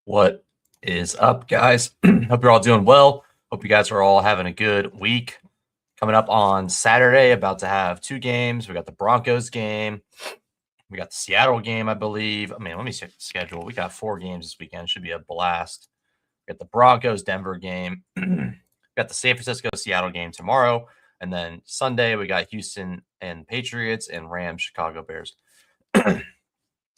What is up, guys? Hope you're all doing well. Hope you guys are all having a good week. Coming up on Saturday, about to have two games. We got the Broncos game. We got the Seattle game, I believe. Let me check the schedule. We got 4 games this weekend. Should be a blast. We got the Broncos Denver game. We got the San Francisco Seattle game tomorrow. And then Sunday, we got Houston and Patriots and Rams Chicago Bears.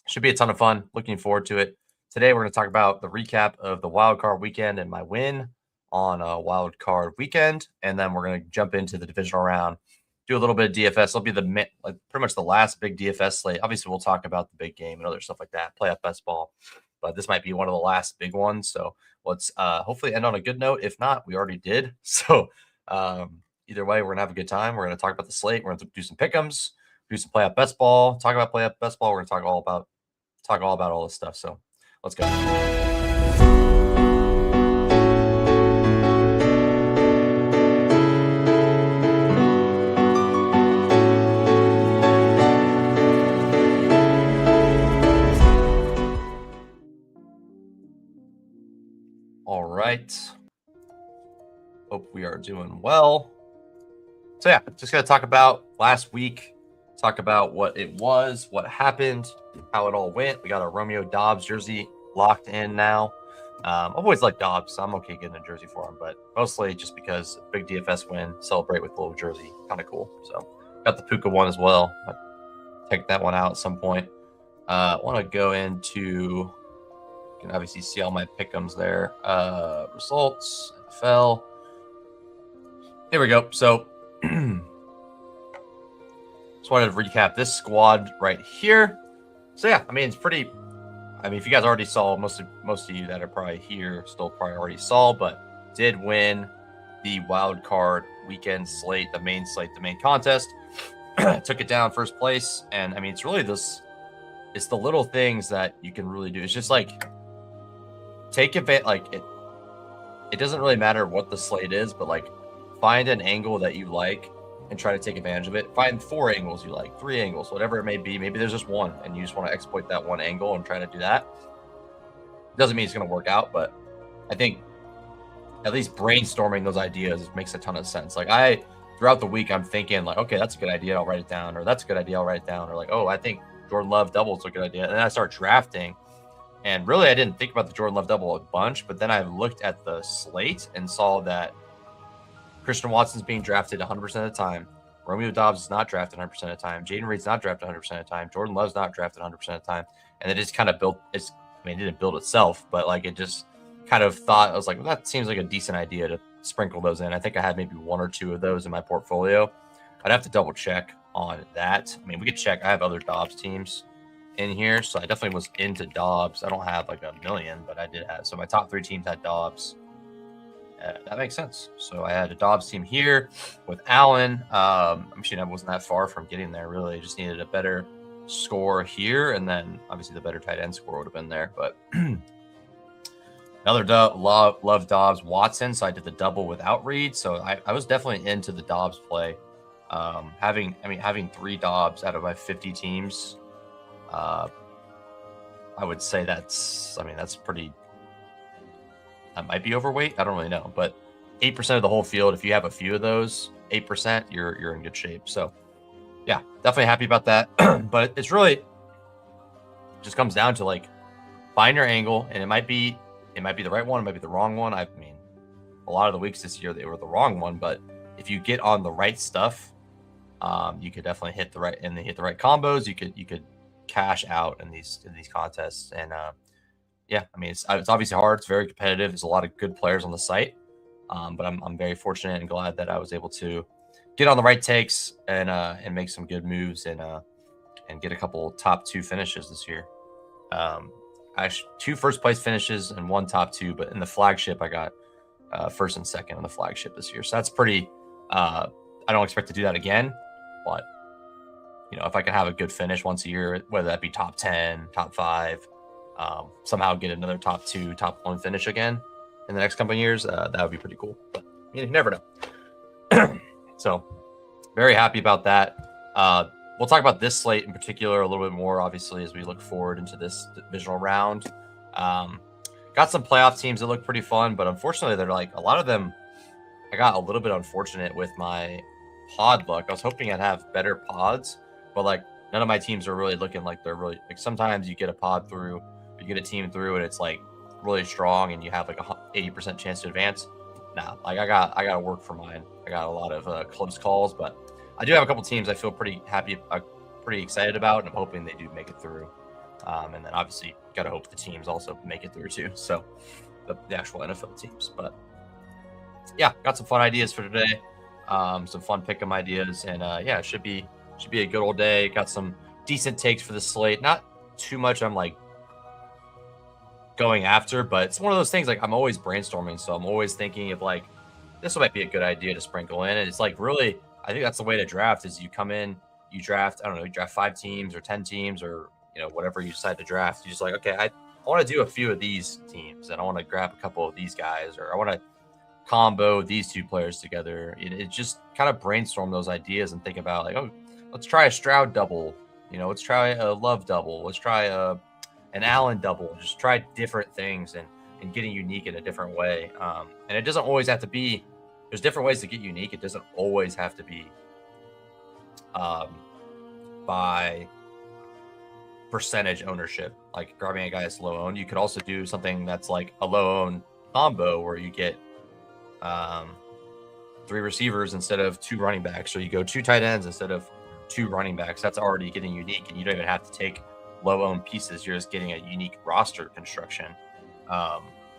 Should be a ton of fun. Looking forward to it. Today, we're going to talk about the recap of the wild card weekend and my win on a wild card weekend. And then we're going to jump into the divisional round, do a little bit of DFS. It'll be pretty much the last big DFS slate. Obviously, we'll talk about the big game and other stuff like that, playoff Bestball. But this might be one of the last big ones. So let's hopefully end on a good note. If not, we already did. So either way, we're going to have a good time. We're going to talk about the slate. We're going to do some Pickems, do some playoff Bestball, talk about playoff Bestball. We're going to talk all about all this stuff. So let's go. All right. Hope we are doing well. So yeah, just going to talk about last week, talk about what it was, what happened, how it all went. We got a Romeo Dobbs jersey locked in now. I've always liked Dobbs, so I'm okay getting a jersey for him, but mostly just because big DFS win, celebrate with a little jersey, kind of cool. So got the Puka one as well. I'll take that one out at some point. I want to go into, you can obviously see all my pick'ems there. Results, NFL. Here we go. So just wanted to recap this squad right here. So yeah, I mean, it's pretty. I mean, if you guys already saw, most of you that are probably here still probably already saw, but did win the wild card weekend slate, the main contest. Took it down first place, and I mean, it's really this. It's the little things that you can really do. It's just like take advantage. Like it doesn't really matter what the slate is, but like find an angle that you like and try to take advantage of it. Find 4 angles you like, 3 angles, whatever it may be. Maybe there's just one and you just want to exploit that one angle and try to do that. Doesn't mean it's going to work out, but I think at least brainstorming those ideas makes a ton of sense. Like throughout the week, I'm thinking like, okay, that's a good idea. I'll write it down. Or that's a good idea. I'll write it down. Or like, oh, I think Jordan Love double is a good idea. And then I start drafting. And really, I didn't think about the Jordan Love double a bunch, but then I looked at the slate and saw that Christian Watson's being drafted 100% of the time. Romeo Dobbs is not drafted 100% of the time. Jaden Reed's not drafted 100% of the time. Jordan Love's not drafted 100% of the time. And it just kind of built. It didn't build itself, but like it just kind of thought. I was like, well, that seems like a decent idea to sprinkle those in. I think I had maybe 1 or 2 of those in my portfolio. I'd have to double check on that. I mean, we could check. I have other Dobbs teams in here, so I definitely was into Dobbs. I don't have like a million, but I did have. So my top 3 teams had Dobbs. That makes sense. So I had a Dobbs team here with Allen. Actually, I wasn't that far from getting there, really. I just needed a better score here, and then obviously the better tight end score would have been there. But another love Dobbs Watson, so I did the double without Reed. So I was definitely into the Dobbs play. Having 3 Dobbs out of my 50 teams, I would say that's pretty. That might be overweight. I don't really know, but 8% of the whole field. If you have a few of those, 8%, you're in good shape. So, yeah, definitely happy about that. But it's really just comes down to like find your angle, and it might be the right one, it might be the wrong one. I mean, a lot of the weeks this year they were the wrong one, but if you get on the right stuff, you could definitely hit the right combos. You could cash out in these contests, and yeah, I mean, it's obviously hard. It's very competitive. There's a lot of good players on the site, but I'm very fortunate and glad that I was able to get on the right takes and make some good moves and get a couple top 2 finishes this year. Actually, 2 first place finishes and 1 top 2, but in the flagship, I got first and second in the flagship this year. So that's pretty. I don't expect to do that again, but if I can have a good finish once a year, whether that be top 10, top 5. Somehow get another top 2, top 1 finish again in the next couple of years, that would be pretty cool. But you never know. So very happy about that. We'll talk about this slate in particular a little bit more, obviously, as we look forward into this divisional round. Got got some playoff teams that look pretty fun, but unfortunately, they're like a lot of them. I got a little bit unfortunate with my pod luck. I was hoping I'd have better pods, but like none of my teams are really looking like they're really like. Sometimes you get a pod through, you get a team through, and it's like really strong, and you have like a 80% chance to advance. Nah, like I got to work for mine. I got a lot of close calls, but I do have a couple teams I feel pretty happy, pretty excited about, and I'm hoping they do make it through. And then obviously got to hope the teams also make it through too. So the actual NFL teams, but yeah, got some fun ideas for today. Some fun pick'em ideas, and yeah, it should be a good old day. Got some decent takes for the slate. Not too much I'm like going after, but it's one of those things like I'm always brainstorming, so I'm always thinking of like this might be a good idea to sprinkle in. And it's like really, I think that's the way to draft is you come in, you draft, I don't know, you draft 5 teams or 10 teams or whatever you decide to draft. You just like, okay, I want to do a few of these teams, and I want to grab a couple of these guys, or I want to combo these 2 players together. It just kind of brainstorm those ideas and think about like, oh, let's try a Stroud double, let's try a Love double, let's try an Allen double. Just try different things and getting unique in a different way. And it doesn't always have to be. There's different ways to get unique. It doesn't always have to be by percentage ownership, like grabbing a guy that's low owned. You could also do something that's like a low owned combo where you get 3 receivers instead of 2 running backs, or you go 2 tight ends instead of 2 running backs. That's already getting unique, and you don't even have to take low owned pieces. You're just getting a unique roster construction.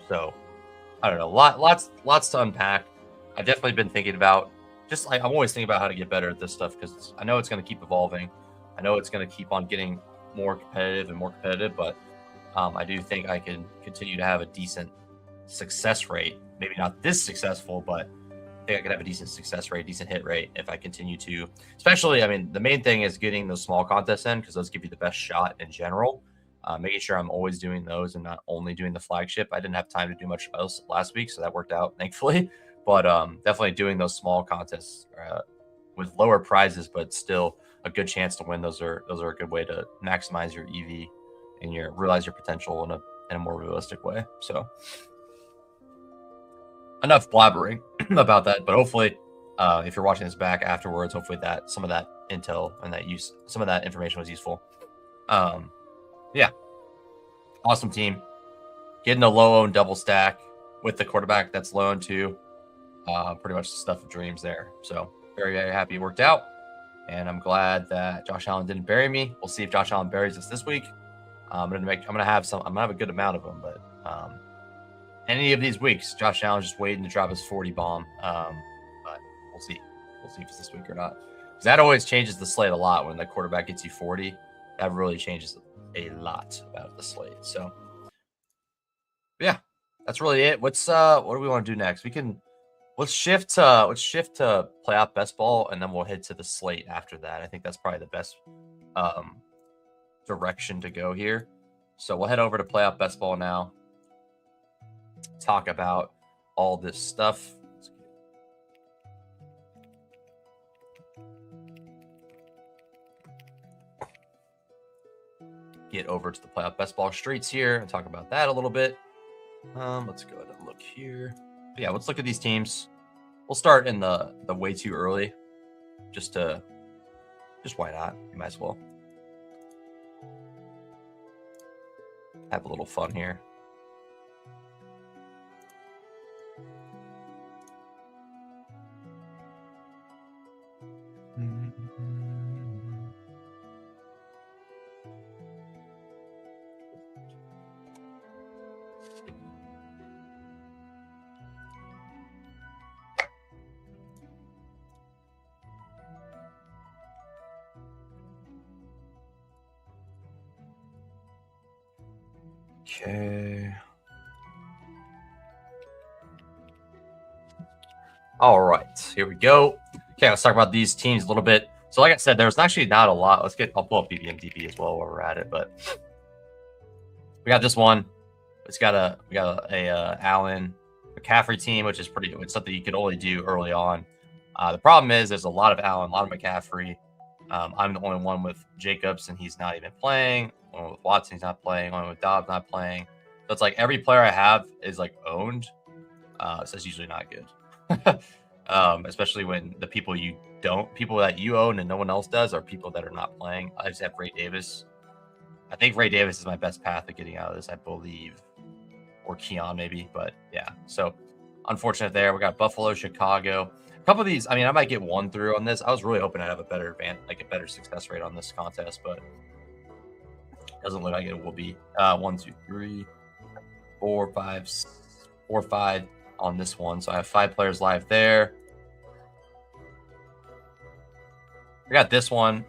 So I don't know, lots to unpack. I've definitely been thinking about just like I'm always thinking about how to get better at this stuff, because I know it's going to keep evolving. I know it's going to keep on getting more competitive, but I do think I can continue to have a decent success rate. Maybe not this successful, but I think I could have a decent success rate, decent hit rate if I continue to. Especially, I mean, the main thing is getting those small contests in, because those give you the best shot in general. Making sure I'm always doing those and not only doing the flagship. I didn't have time to do much else last week, so that worked out, thankfully. But definitely doing those small contests with lower prizes, but still a good chance to win. Those are a good way to maximize your EV and realize your potential in a more realistic way. So enough blabbering about that, but hopefully if you're watching this back afterwards, hopefully that some of that intel and some of that information was useful. Yeah, awesome team. Getting a low owned double stack with the quarterback that's low owned too. Pretty much the stuff of dreams there. So very, very happy it worked out. And I'm glad that Josh Allen didn't bury me. We'll see if Josh Allen buries us this week. I'm gonna have a good amount of them, but any of these weeks, Josh Allen's just waiting to drop his 40 bomb. But we'll see. We'll see if it's this week or not. Because that always changes the slate a lot when the quarterback gets you 40. That really changes a lot about the slate. So yeah, that's really it. What do we want to do next? Let's shift to playoff best ball, and then we'll head to the slate after that. I think that's probably the best direction to go here. So we'll head over to playoff best ball now. Talk about all this stuff. Get over to the playoff best ball streets here and talk about that a little bit. Let's go ahead and look here. But yeah, let's look at these teams. We'll start in the way too early, just why not? You might as well have a little fun here. Okay. All right, here we go. Okay, let's talk about these teams a little bit. So like I said, there's actually not a lot. I'll pull up BBMDB as well while we're at it, but we got this one. We got a Allen McCaffrey team, which is it's something you could only do early on. The problem is there's a lot of Allen, a lot of McCaffrey. I'm the only one with Jacobs, and he's not even playing. One with Watson, he's not playing. One with Dobbs, not playing. So it's like every player I have is like owned. So that's usually not good. Especially when the people that you own and no one else does are people that are not playing. I just have Ray Davis. I think Ray Davis is my best path of getting out of this, I believe. Or Keon maybe, but yeah. So unfortunate there. We got Buffalo, Chicago. A couple of these, I mean, I might get one through on this. I was really hoping I'd have a better success rate on this contest, but doesn't look like it will be. 1, 2, 3, 4, 5, 4, 5 on this one. So I have 5 players live there. I got this one.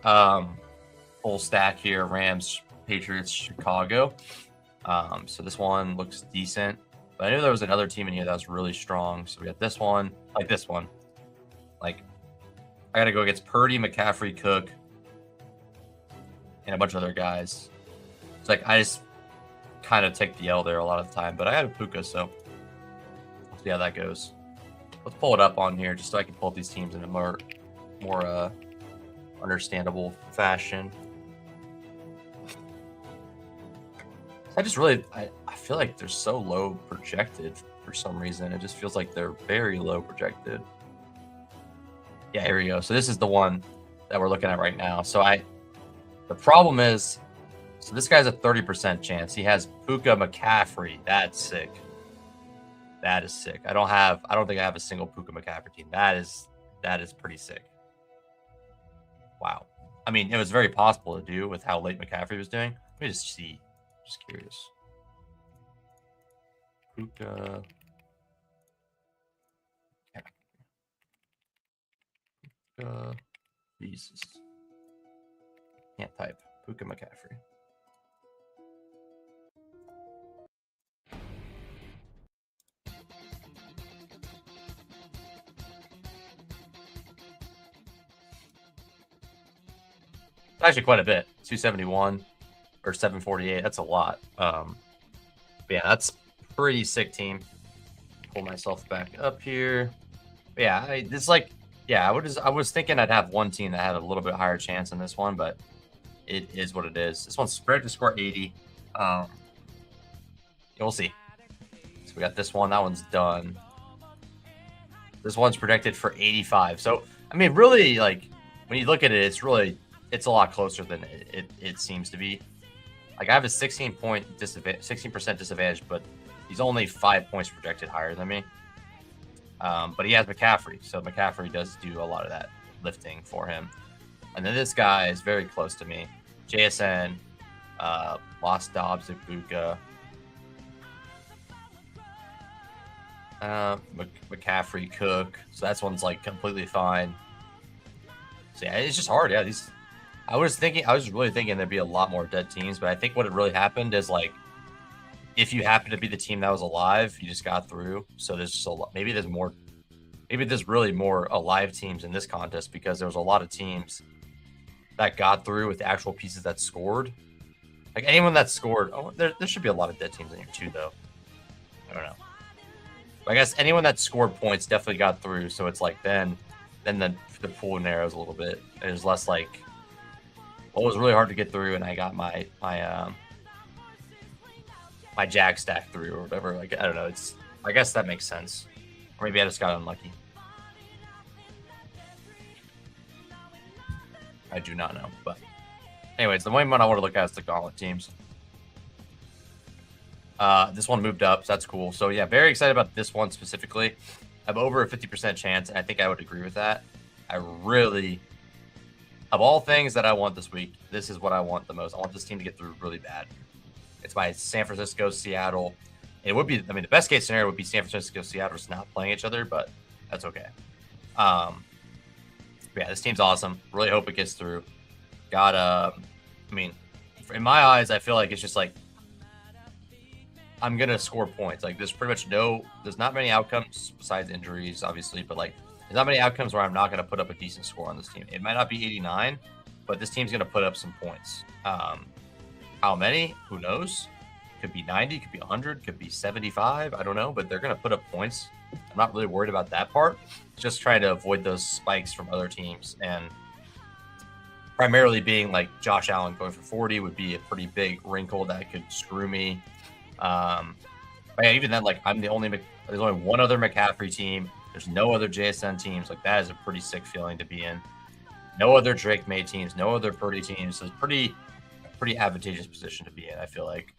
Full stack here. Rams, Patriots, Chicago. So this one looks decent. But I knew there was another team in here that was really strong. So we got this one. Like this one. Like, I got to go against Purdy, McCaffrey, Cook, and a bunch of other guys. It's like, I just kind of take the L there a lot of the time. But I have a Puka, so we'll see how that goes. Let's pull it up on here just so I can pull up these teams in a more understandable fashion. I just really, I feel like they're so low projected for some reason. It just feels like they're very low projected. Yeah, here we go. So this is the one that we're looking at right now. So the problem is, so this guy's a 30% chance. He has Puka McCaffrey. That's sick. That is sick. I don't think I have a single Puka McCaffrey team. That is pretty sick. Wow. I mean, it was very possible to do with how late McCaffrey was doing. Let me just see. Just curious. Puka. Jesus. Can't type. Puka McCaffrey. Actually, quite a bit. 271 or 748. That's a lot. But yeah, that's a pretty sick team. Pull myself back up here. But yeah, I was thinking I'd have one team that had a little bit higher chance in this one, but it is what it is. This one's spread to score 80. We'll see. So we got this one. That one's done. This one's projected for 85. So I mean, really, like when you look at it, it's a lot closer than it seems to be. Like I have a 16% disadvantage, but he's only 5 points projected higher than me. But he has McCaffrey, so McCaffrey does do a lot of that lifting for him. And then this guy is very close to me. JSN, Lost Dobbs, Ibuka, McCaffrey, Cook. So that's one's like completely fine. So yeah, it's just hard. Yeah, I was really thinking there'd be a lot more dead teams, but I think what really happened is like, if you happen to be the team that was alive, you just got through. So there's just a lot. Maybe there's really more alive teams in this contest because there was a lot of teams that got through with the actual pieces that scored. Like anyone that scored, there should be a lot of dead teams in here too, though. I don't know. But I guess anyone that scored points definitely got through. So it's like then the pool narrows a little bit. There's less like, well, it was really hard to get through, and I got my Jag stack through or whatever. Like I don't know. I guess that makes sense. Or maybe I just got unlucky. I do not know. But anyways, the main one I want to look at is the gauntlet teams. This one moved up, so that's cool. So yeah, very excited about this one specifically. I have over a 50% chance, and I think I would agree with that. I really, of all things that I want this week, this is what I want the most. I want this team to get through really bad. It's by San Francisco, Seattle. It would be, I mean, the best case scenario would be San Francisco, Seattle just not playing each other, but that's okay. Yeah, this team's awesome. Really hope it gets through. I mean, in my eyes, I feel like it's just like, I'm going to score points. Like there's pretty much there's not many outcomes besides injuries, obviously, but like there's not many outcomes where I'm not going to put up a decent score on this team. It might not be 89, but this team's going to put up some points. How many? Who knows? Could be 90, could be 100, could be 75. I don't know, but they're going to put up points. I'm not really worried about that part. Just trying to avoid those spikes from other teams. And primarily being like Josh Allen going for 40 would be a pretty big wrinkle that could screw me. But yeah, even then, like there's only one other McCaffrey team. There's no other JSN teams. Like that is a pretty sick feeling to be in. No other Drake made teams, no other Purdy teams. So it's pretty advantageous position to be in, I feel like.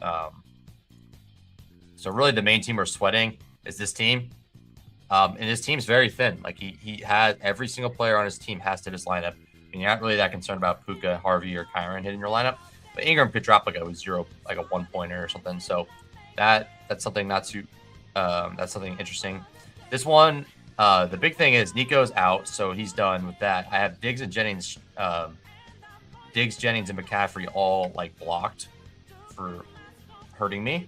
So really the main team we're sweating is this team. And his team's very thin. Like he has every single player on his team has to hit his lineup. And you're not really that concerned about Puka, Harvey, or Kyron hitting your lineup. But Ingram could drop like a 1-pointer or something. So that's something not too that's something interesting. This one, the big thing is Nico's out, so he's done with that. I have Diggs, Jennings, and McCaffrey all like blocked for hurting me.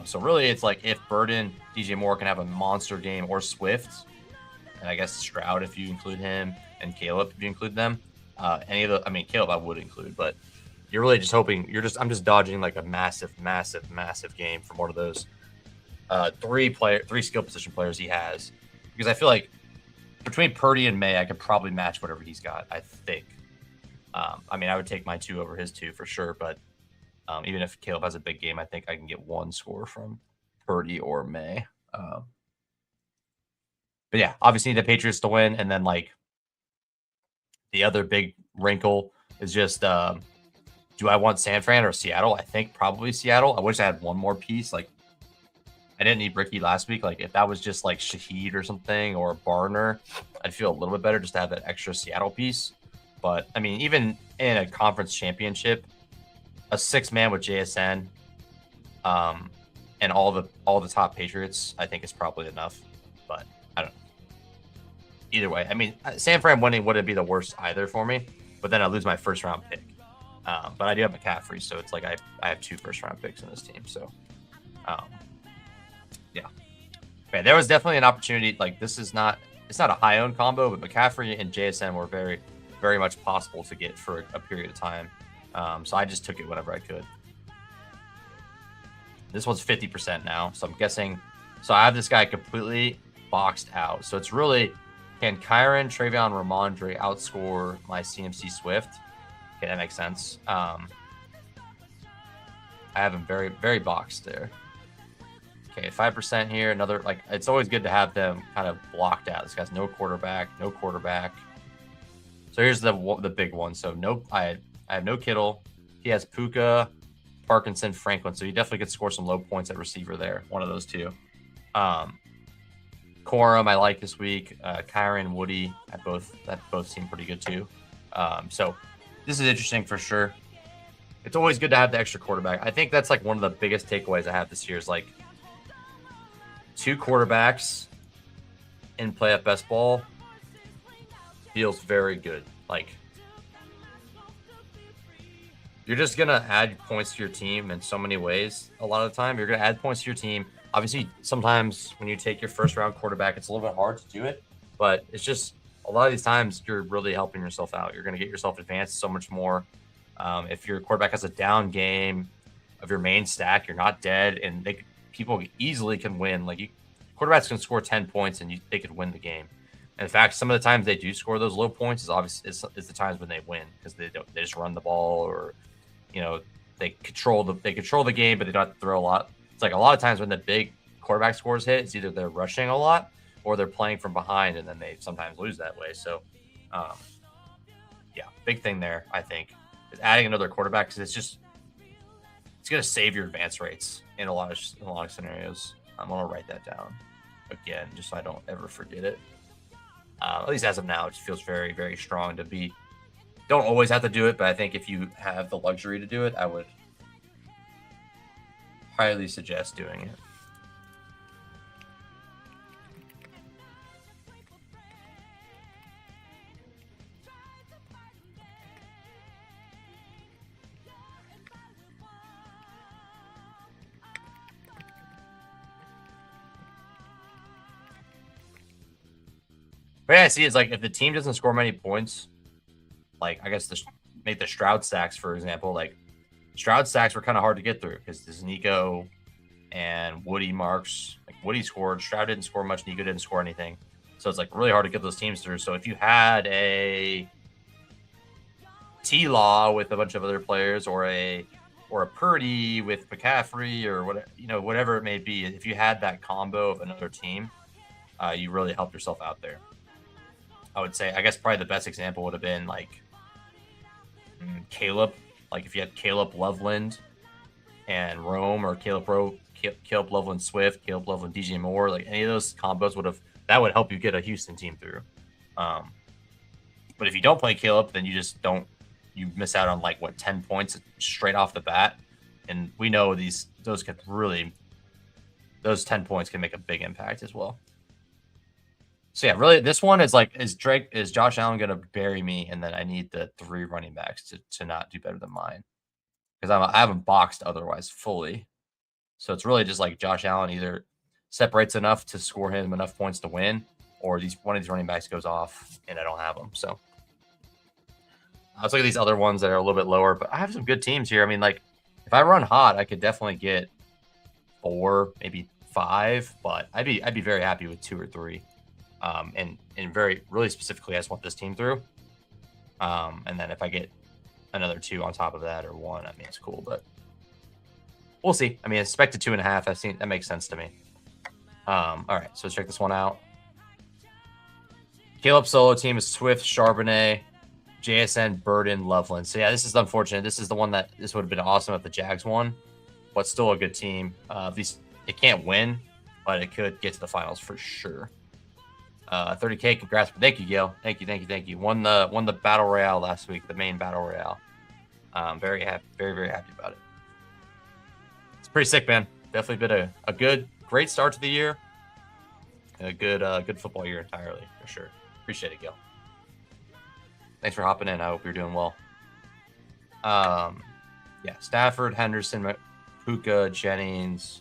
So really, it's like if Burden, DJ Moore can have a monster game, or Swift, and I guess Stroud if you include him, and Caleb if you include them. Caleb I would include, but you're really just hoping. I'm just dodging like a massive game from one of those three skill position players he has, because I feel like between Purdy and May, I could probably match whatever he's got. I think. I would take my 2 over his 2 for sure, but even if Caleb has a big game, I think I can get 1 score from Purdy or May. But yeah, obviously the Patriots to win, and then like the other big wrinkle is just do I want San Fran or Seattle? I think probably Seattle. I wish I had one more piece. Like I didn't need Ricky last week. Like if that was just like Shaheed or something, or Barner, I'd feel a little bit better just to have that extra Seattle piece. But I mean, even in a conference championship, a 6-man with JSN, and all the top Patriots, I think is probably enough. But I don't know. Either way, I mean, San Fran winning wouldn't be the worst either for me. But then I lose my first round pick. But I do have McCaffrey, so it's like I have 2 first round picks in this team. So, yeah. Okay, there was definitely an opportunity. Like it's not a high owned combo, but McCaffrey and JSN were very, very much possible to get for a period of time. So I just took it whenever I could. This one's 50% now, so I'm guessing. So I have this guy completely boxed out. So it's really, can Kyron, Travion, Ramondre outscore my CMC Swift? Okay, that makes sense. I have him very, very boxed there. Okay, 5% here. Another, like, it's always good to have them kind of blocked out. This guy's no quarterback. So here's the big one. So I have no Kittle. He has Puka, Parkinson, Franklin. So he definitely could score some low points at receiver there. One of those 2. Corum I like this week. Kyron, Woody, that both seem pretty good too. So this is interesting for sure. It's always good to have the extra quarterback. I think that's like one of the biggest takeaways I have this year is like 2 quarterbacks in playoff best ball feels very good. Like you're just going to add points to your team in so many ways. A lot of the time you're going to add points to your team. Obviously, sometimes when you take your first round quarterback, it's a little bit hard to do it, but it's just a lot of these times you're really helping yourself out. You're going to get yourself advanced so much more. If your quarterback has a down game of your main stack, you're not dead, and people easily can win. Like quarterbacks can score 10 points and they could win the game. And in fact, some of the times they do score those low points is obviously is the times when they win, because they just run the ball, or they control the game, but they don't have to throw a lot. It's like a lot of times when the big quarterback scores hit, it's either they're rushing a lot or they're playing from behind, and then they sometimes lose that way. So, yeah, big thing there, I think, is adding another quarterback, because it's going to save your advance rates in a lot of scenarios. I'm going to write that down again just so I don't ever forget it. At least as of now, it just feels very, very strong to be. Don't always have to do it, but I think if you have the luxury to do it, I would highly suggest doing it. But yeah, I see it's like if the team doesn't score many points, like I guess make the Stroud stacks, for example, like Stroud stacks were kind of hard to get through because this Nico and Woody marks. Like Woody scored, Stroud didn't score much, Nico didn't score anything. So it's like really hard to get those teams through. So if you had a T-Law with a bunch of other players, or a or a Purdy with McCaffrey or whatever it may be. If you had that combo of another team, you really helped yourself out there. I would say, I guess probably the best example would have been like Caleb. Like if you had Caleb Loveland and Rome, or Caleb Loveland Swift, Caleb Loveland DJ Moore, like any of those combos would help you get a Houston team through. But if you don't play Caleb, then you just don't. You miss out on 10 points straight off the bat, and we know those 10 points can make a big impact as well. So yeah, really, this one is is Josh Allen going to bury me, and then I need the 3 running backs to not do better than mine, because I haven't boxed otherwise fully. So it's really just like Josh Allen either separates enough to score him enough points to win, or one of these running backs goes off and I don't have them. So let's look at these other ones that are a little bit lower, but I have some good teams here. I mean, if I run hot, I could definitely get 4, maybe 5, but I'd be very happy with 2 or 3. And really specifically, I just want this team through. And then if I get another 2 on top of that, or 1, I mean, it's cool, but we'll see. I mean, expected 2.5. That makes sense to me. All right, so let's check this one out. Caleb's solo team is Swift, Charbonnet, JSN, Burden, Loveland. So yeah, this is unfortunate. This is the one this would have been awesome if the Jags won, but still a good team. It can't win, but it could get to the finals for sure. 30K, congrats. Thank you, Gail. Thank you. Won the Battle Royale last week, the main Battle Royale. Very happy, very happy about it. It's pretty sick, man. Definitely been a great start to the year. A good football year entirely, for sure. Appreciate it, Gil. Thanks for hopping in. I hope you're doing well. Yeah, Stafford, Henderson, Puka, Jennings.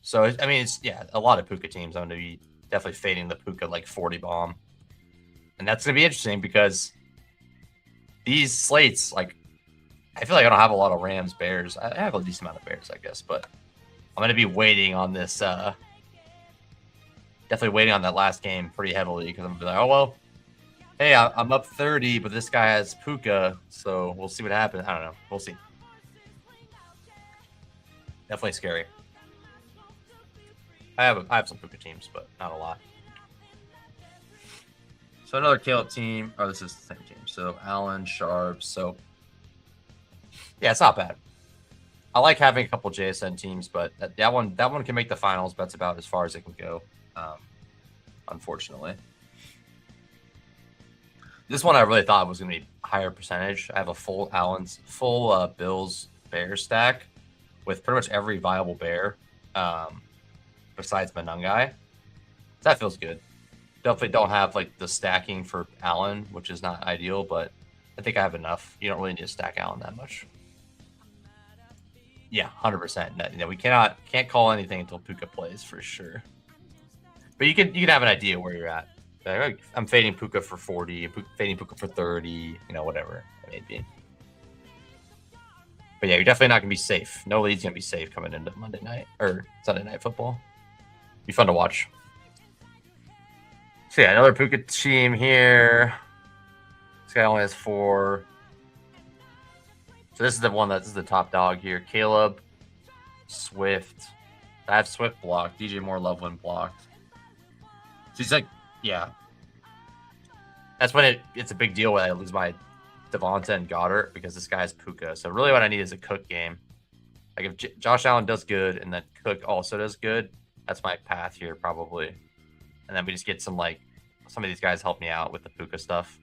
So, I mean, it's a lot of Puka teams. I'm going to be definitely fading the Puka 40 bomb. And that's going to be interesting because these slates, I feel like I don't have a lot of Rams, Bears. I have a decent amount of Bears, I guess, but I'm going to be waiting on this. Definitely waiting on that last game pretty heavily, because I'm going to be like, oh, well, hey, I'm up 30, but this guy has Puka, so we'll see what happens. I don't know. We'll see. Definitely scary. I have some Puka teams, but not a lot. So another Caleb team. Oh, this is the same team. So Allen, Sharp. So yeah, it's not bad. I like having a couple JSN teams, but that one can make the finals. But that's about as far as it can go. Unfortunately, this one I really thought was going to be higher percentage. I have a full Bills Bears stack with pretty much every viable bear, besides Manungai. So that feels good. Definitely don't have the stacking for Allen, which is not ideal, but I think I have enough. You don't really need to stack Allen that much. Yeah, 100%. We can't call anything until Puka plays for sure. But you can have an idea where you're at. I'm fading Puka for 40, fading Puka for 30, whatever it may be. But yeah, you're definitely not going to be safe. No lead's going to be safe coming into Monday night or Sunday night football. Be fun to watch. So yeah, another Puka team here. This guy only has 4. So this is the top dog here. Caleb, Swift. I have Swift blocked. DJ Moore, Loveland blocked. So he's yeah. That's when it's a big deal when I lose my Devonta and Goddard, because this guy has Puka. So really what I need is a Cook game. If Josh Allen does good and then Cook also does good, that's my path here probably. And then we just get some of these guys help me out with the Puka stuff.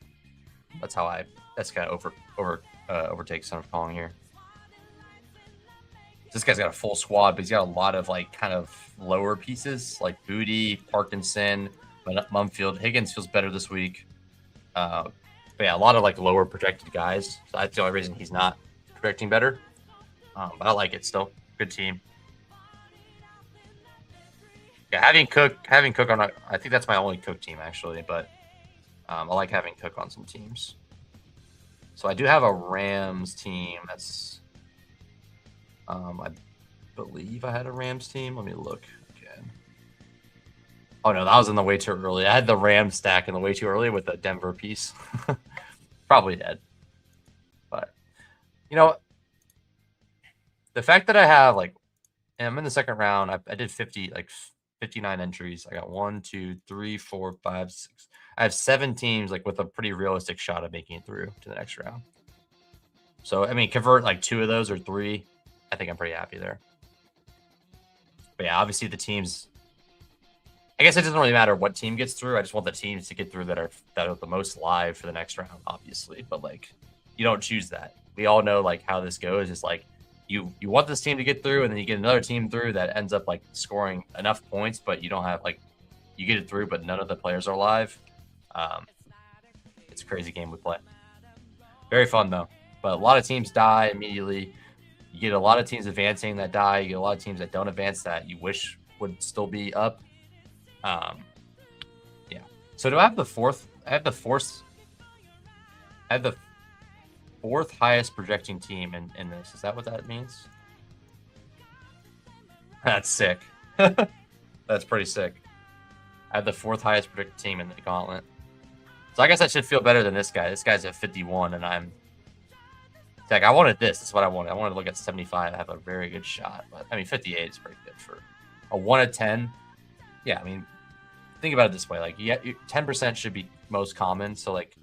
That's kind of overtakes some of calling here. This guy's got a full squad, but he's got a lot of kind of lower pieces like Booty, Parkinson, Mumfield. Higgins feels better this week. But yeah, a lot of lower projected guys. So that's the only reason he's not projecting better. But I like it still. Good team. Yeah, having Cook on. I think that's my only Cook team actually, but I like having Cook on some teams. So I do have a Rams team. That's I believe I had a Rams team. Let me look again. Oh no, that was in the way too early. I had the Rams stack in the way too early with the Denver piece. Probably dead. But You know, the fact that I have like, and I'm in the second round. I did 59 entries. I got 1, 2, 3, 4, 5, 6. I have 7 teams like with a pretty realistic shot of making it through to the next round. So I mean, convert like 2 of those or 3. I think I'm pretty happy there. But yeah, obviously the teams. I guess it doesn't really matter what team gets through. I just want the teams to get through that are the most live for the next round, obviously. But like, you don't choose that. We all know like how this goes. It's like you want this team to get through, and then you get another team through that ends up like scoring enough points, but you don't have like you get it through, but none of the players are live. It's a crazy game we play. Very fun though, but a lot of teams die immediately. You get a lot of teams advancing that die. You get a lot of teams that don't advance that you wish would still be up. Yeah. So do I have the fourth? I have the fourth highest projecting team in this. Is that what that means? That's sick. That's pretty sick. I have the 4th highest projected team in the gauntlet. So I guess I should feel better than this guy. This guy's at 51, and I'm... Like, I wanted this. That's what I wanted. I wanted to look at 75. I have a very good shot. But, I mean, 58 is pretty good for a 1 of 10. Yeah, I mean, think about it this way. Like, 10% should be most common. So, like,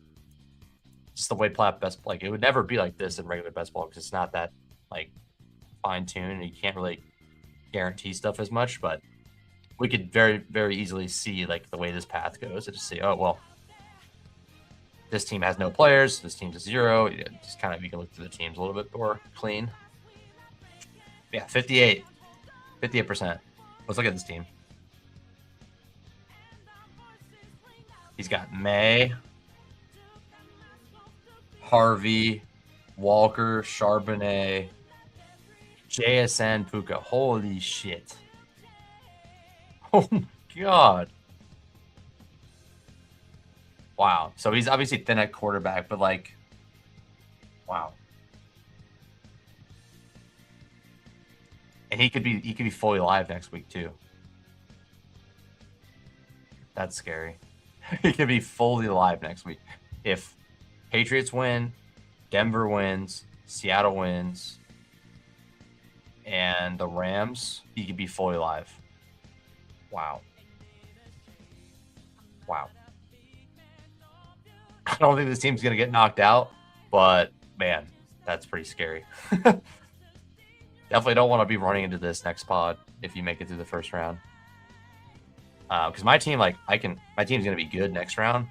just the way best, like, it would never be like this in regular best ball because it's not that, like, fine-tuned. And you can't really guarantee stuff as much. But we could very, very easily see, like, the way this path goes and just say, oh, well, this team has no players. This team's a 0. Just kind of, you can look through the teams a little bit more clean. Yeah, 58%. Let's look at this team. He's got May, Harvey, Walker, Charbonnet, JSN, Puka. Holy shit. Oh my god. Wow. So he's obviously thin at quarterback, but like, wow. And he could be fully live next week too. That's scary. He could be fully live next week. If Patriots win, Denver wins, Seattle wins, and the Rams, he could be fully live. Wow. Wow. I don't think this team's going to get knocked out, but man, that's pretty scary. Definitely don't want to be running into this next pod if you make it through the first round. Because my team, like, my team's going to be good next round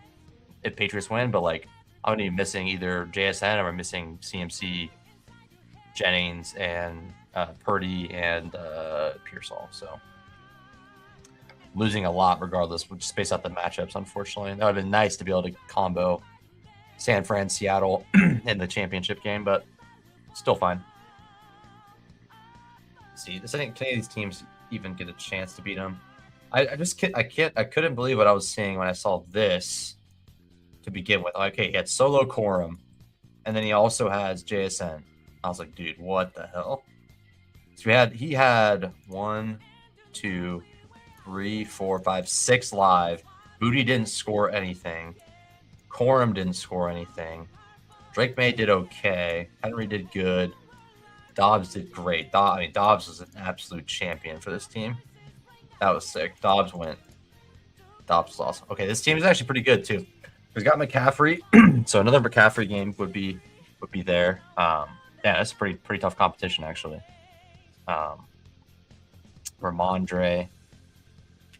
if Patriots win, but like, I'm going to be missing either JSN or I'm missing CMC, Jennings, and Purdy and Pearsall. So losing a lot regardless, which is based off the matchups, unfortunately. That would have been nice to be able to combo San Fran, Seattle in the championship game, but still fine. See, I think any of these teams even get a chance to beat them. I couldn't believe what I was seeing when I saw this to begin with. Okay, he had solo Corum, and then he also has JSN. I was like, dude, what the hell? So he had 1, 2, 3, 4, 5, 6 live. Booty didn't score anything. Corum didn't score anything. Drake May did okay. Henry did good. Dobbs did great. Dobbs was an absolute champion for this team. That was sick. Dobbs went. Dobbs was awesome. Okay, this team is actually pretty good too. We've got McCaffrey, so another McCaffrey game would be there. Yeah, that's pretty tough competition actually. Ramondre.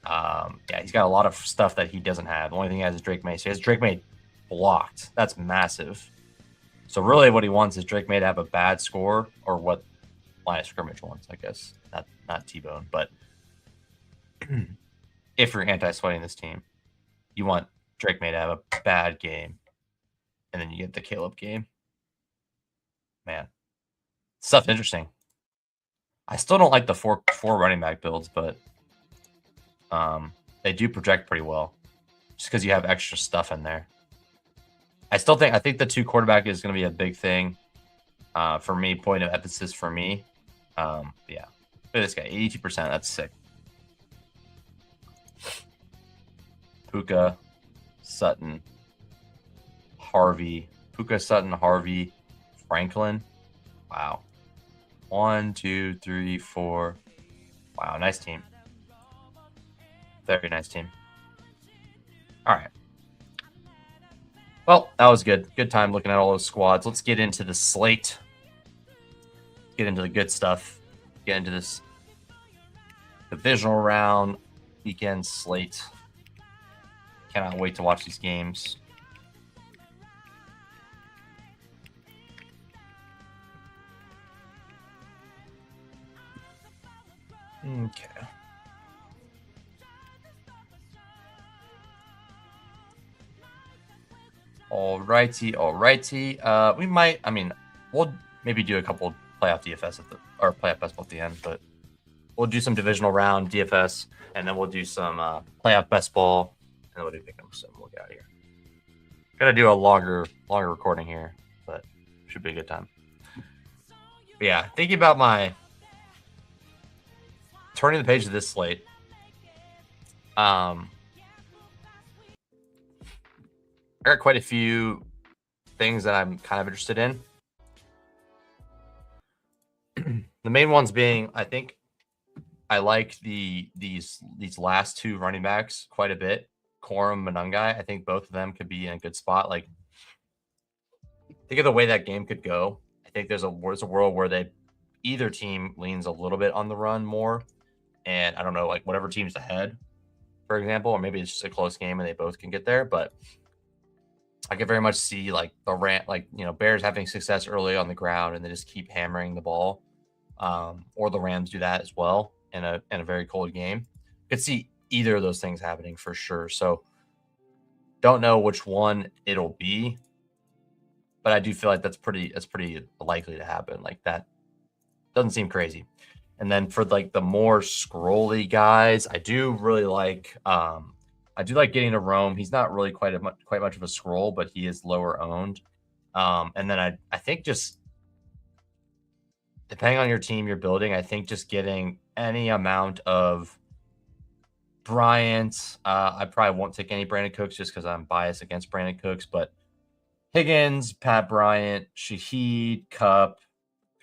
Yeah, he's got a lot of stuff that he doesn't have. The only thing he has is Drake May. So he has Drake May blocked. That's massive. So really what he wants is Drake May to have a bad score, or what line of scrimmage wants, I guess. Not T-Bone, but if you're anti-sweating this team, you want Drake May to have a bad game, and then you get the Caleb game. Man, stuff interesting. I still don't like the four running back builds, but they do project pretty well, just because you have extra stuff in there. I think the 2 quarterback is going to be a big thing for me, point of emphasis for me. Yeah, look at this guy, 82%. That's sick. Puka, Sutton, Harvey. Puka, Sutton, Harvey, Franklin. Wow. 1, 2, 3, 4. Wow, nice team. Very nice team. All right. Well, that was good. Good time looking at all those squads. Let's get into the slate. Get into the good stuff. Get into this divisional round weekend slate. Cannot wait to watch these games. Okay. Alrighty. We might, we'll maybe do a couple playoff DFS or playoff Bestball at the end, but we'll do some divisional round DFS, and then we'll do some playoff Bestball, and then we'll do Pickems, and we'll get out of here. Gotta do a longer recording here, but should be a good time. But yeah, thinking about my turning the page of this slate. I got quite a few things that I'm kind of interested in. The main ones being, I think I like these last two running backs quite a bit. Corum, Manungai. I think both of them could be in a good spot. Like, think of the way that game could go. I think there's a world where either team leans a little bit on the run more, and I don't know, like whatever team's ahead, for example, or maybe it's just a close game and they both can get there. But I could very much see like Bears having success early on the ground and they just keep hammering the ball, or the Rams do that as well in a very cold game. Could see either of those things happening for sure. So don't know which one it'll be, but I do feel like that's pretty likely to happen. Like, that doesn't seem crazy. And then for like the more scrolly guys, I do really like getting to Rome. He's not really quite much of a scroll, but he is lower owned. And then I think, just depending on your team you're building, I think just getting any amount of Bryant. I probably won't take any Brandon Cooks just because I'm biased against Brandon Cooks, but Higgins, Pat Bryant, Shaheed, Kupp,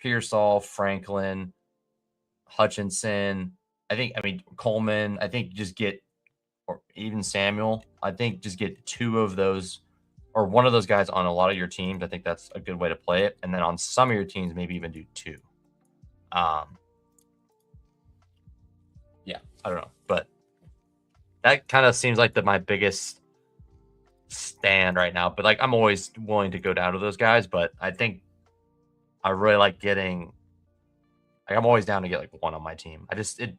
Pearsall, Franklin, Hutchinson. Coleman. I think just get, or even Samuel. I think just get two of those or one of those guys on a lot of your teams. I think that's a good way to play it. And then on some of your teams, maybe even do two. Yeah, I don't know, but that kind of seems like my biggest stand right now. But like, I'm always willing to go down to those guys, but I think I really like getting. Like, I'm always down to get like one on my team.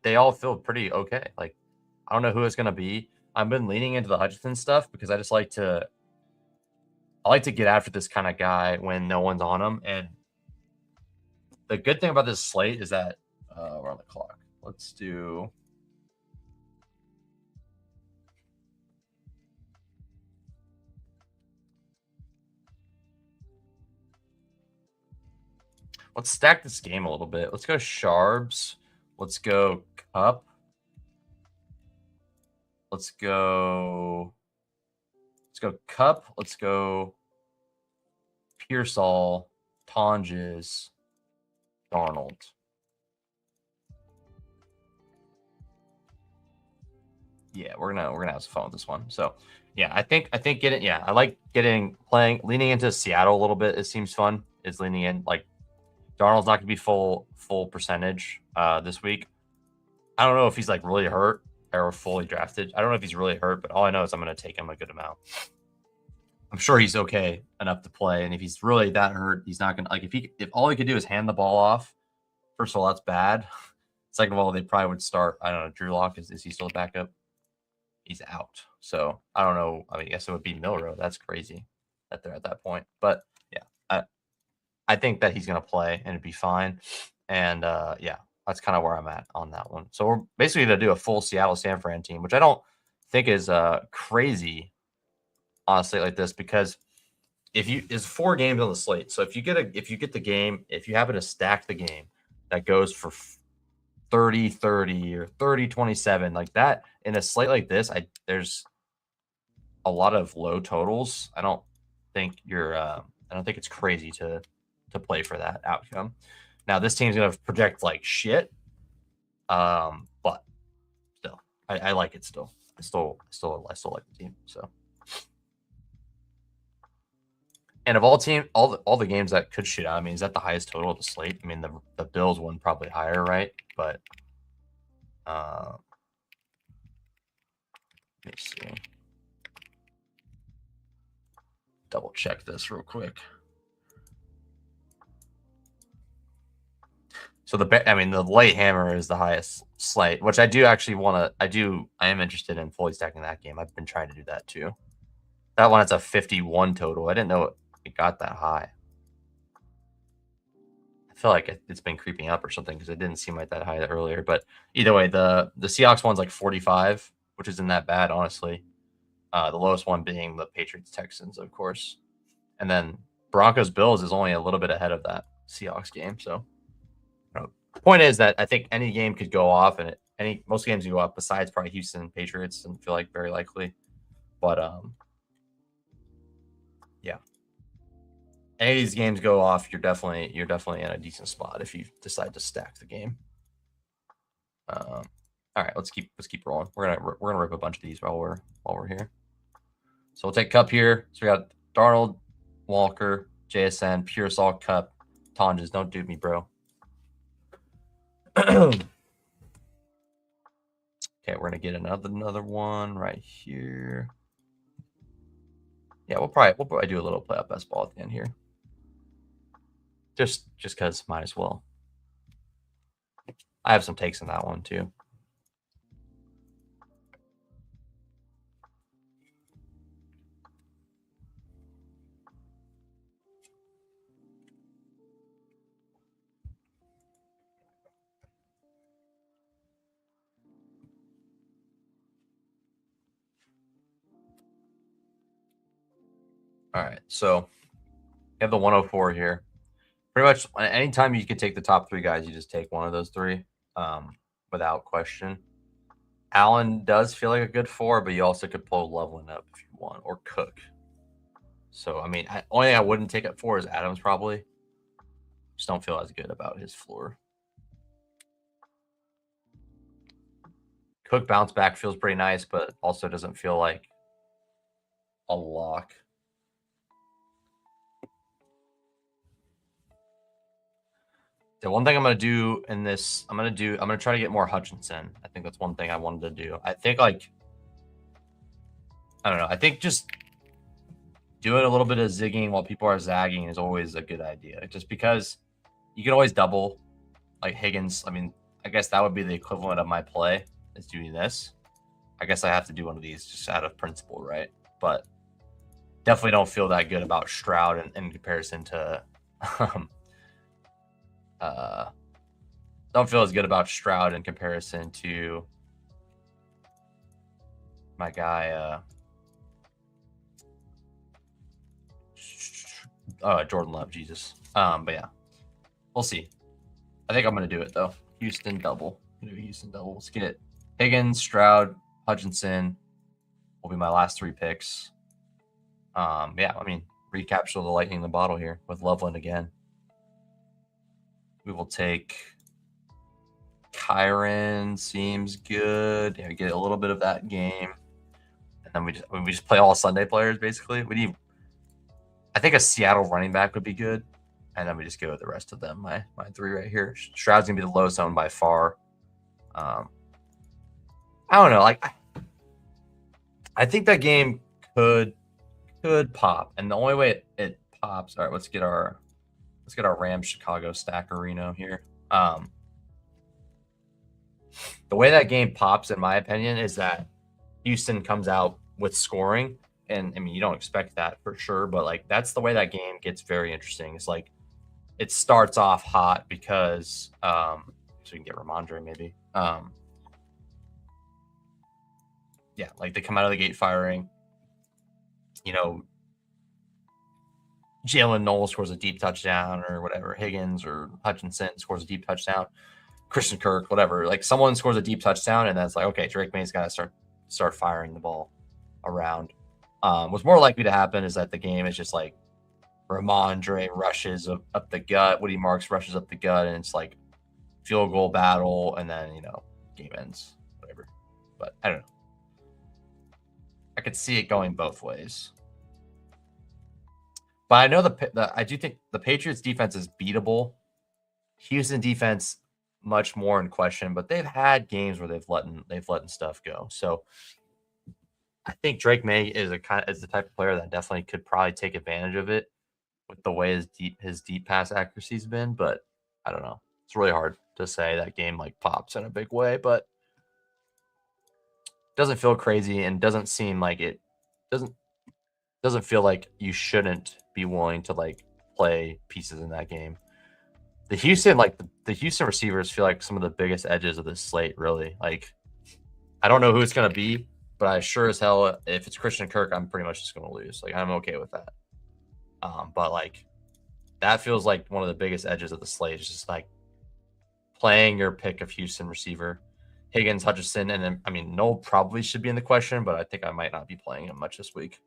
They all feel pretty okay. Like, I don't know who it's gonna be. I've been leaning into the Hutchinson stuff because I like to get after this kind of guy when no one's on him. And the good thing about this slate is that we're on the clock. Let's do. Let's stack this game a little bit. Let's go Sharbs. Let's go Kupp. Let's go Kupp. Let's go Pearsall, Tonjes, Darnold. Yeah, we're gonna have some fun with this one. So yeah, I think getting, yeah, I like leaning into Seattle a little bit. It seems fun. Is leaning in, like, Darnold's not gonna be full percentage this week. I don't know if he's like really hurt or fully drafted. I don't know if he's really hurt, but all I know is I'm gonna take him a good amount. I'm sure he's okay enough to play, and if he's really that hurt, he's not gonna, like, if all he could do is hand the ball off. First of all, that's bad. Second of all, they probably would start. I don't know. Drew Lock, is he still a backup? He's out. So I don't know. I guess it would be Milrow. That's crazy that they're at that point. But yeah, I think that he's going to play and it'd be fine. And yeah, that's kind of where I'm at on that one. So we're basically going to do a full Seattle San Fran team, which I don't think is crazy on a slate like this, because it's 4 games on the slate. So if you get the game, if you happen to stack the game that goes for 30-30 or 30-27, like that in a slate like this, there's a lot of low totals. I don't think it's crazy to to play for that outcome. Now this team's gonna project like shit, but still, I like it still. I still like the team. So, and of all the games that could shit out, I mean, is that the highest total of the slate? I mean, the Bills one probably higher, right? But let me see. Double check this real quick. So the late hammer is the highest slate, which I do actually want to. I am interested in fully stacking that game. I've been trying to do that too. That one, it's a 51 total. I didn't know it got that high. I feel like it's been creeping up or something because it didn't seem like that high earlier. But either way, the Seahawks one's like 45, which isn't that bad, honestly. The lowest one being the Patriots Texans, of course, and then Broncos Bills is only a little bit ahead of that Seahawks game. So, the point is that I think any game could go off, and most games can go off besides probably Houston Patriots, and feel like very likely. But yeah, any of these games go off, you're definitely in a decent spot if you decide to stack the game. All right, let's keep rolling. We're gonna rip a bunch of these while we're here. So we'll take Cup here. So we got Darnold, Walker, JSN, Pure Salt, Cup, Tonjes. Don't dupe me, bro. Okay, we're gonna get another one right here. Yeah, we'll probably do a little play up best ball at the end here. Just because might as well. I have some takes on that one too. All right, so you have the 104 here. Pretty much anytime you can take the top three guys, you just take one of those three without question. Allen does feel like a good 4, but you also could pull Loveland up if you want, or Cook. So, I mean, only thing I wouldn't take at 4 is Adams, probably. Just don't feel as good about his floor. Cook bounce back feels pretty nice, but also doesn't feel like a lock. The one thing I'm going to do in this, I'm going to try to get more Hutchinson. I think that's one thing I wanted to do. I think I don't know. I think just doing a little bit of zigging while people are zagging is always a good idea. Just because you can always double like Higgins. I mean, I guess that would be the equivalent of my play is doing this. I guess I have to do one of these just out of principle, right? But definitely don't feel that good about Stroud in comparison to don't feel as good about Stroud in comparison to my guy Jordan Love, Jesus. But yeah, we'll see. I think I'm gonna do it though. Houston double. Houston double. Let's get it. Higgins, Stroud, Hutchinson will be my last 3 picks. Yeah, I mean, recapture the lightning in the bottle here with Loveland again. We will take Kyron, seems good. Yeah, we get a little bit of that game. And then we just play all Sunday players, basically. I think a Seattle running back would be good. And then we just go with the rest of them. My 3 right here. Stroud's going to be the lowest owned by far. I don't know. Like, I think that game could pop. And the only way it pops. All right, let's get our Rams Chicago stackerino here. The way that game pops, in my opinion, is that Houston comes out with scoring. And I mean, you don't expect that for sure, but like that's the way that game gets very interesting. It's like it starts off hot because so we can get Ramondre maybe. Yeah, like they come out of the gate firing. You know, Jalen Knowles scores a deep touchdown or whatever. Higgins or Hutchinson scores a deep touchdown. Christian Kirk, whatever. Like someone scores a deep touchdown, and that's like, okay, Drake May's got to start firing the ball around. What's more likely to happen is that the game is just like Ramondre rushes up the gut. Woody Marks rushes up the gut, and it's like field goal battle, and then game ends, whatever. But I don't know. I could see it going both ways. But I know I do think the Patriots defense is beatable. Houston defense much more in question, but they've had games where they've let stuff go. So I think Drake May is the type of player that definitely could probably take advantage of it with the way his deep pass accuracy's been. But I don't know. It's really hard to say that game like pops in a big way, but doesn't feel crazy and doesn't seem like it doesn't feel like you shouldn't be willing to like play pieces in that game. The Houston the Houston receivers feel like some of the biggest edges of this slate, really. Like, I don't know who it's gonna be, but I sure as hell, if it's Christian Kirk, I'm pretty much just gonna lose. Like, I'm okay with that. But like, that feels like one of the biggest edges of the slate. It's just like playing your pick of Houston receiver, Higgins, Hutchinson, and then Noel probably should be in the question, but I think I might not be playing him much this week.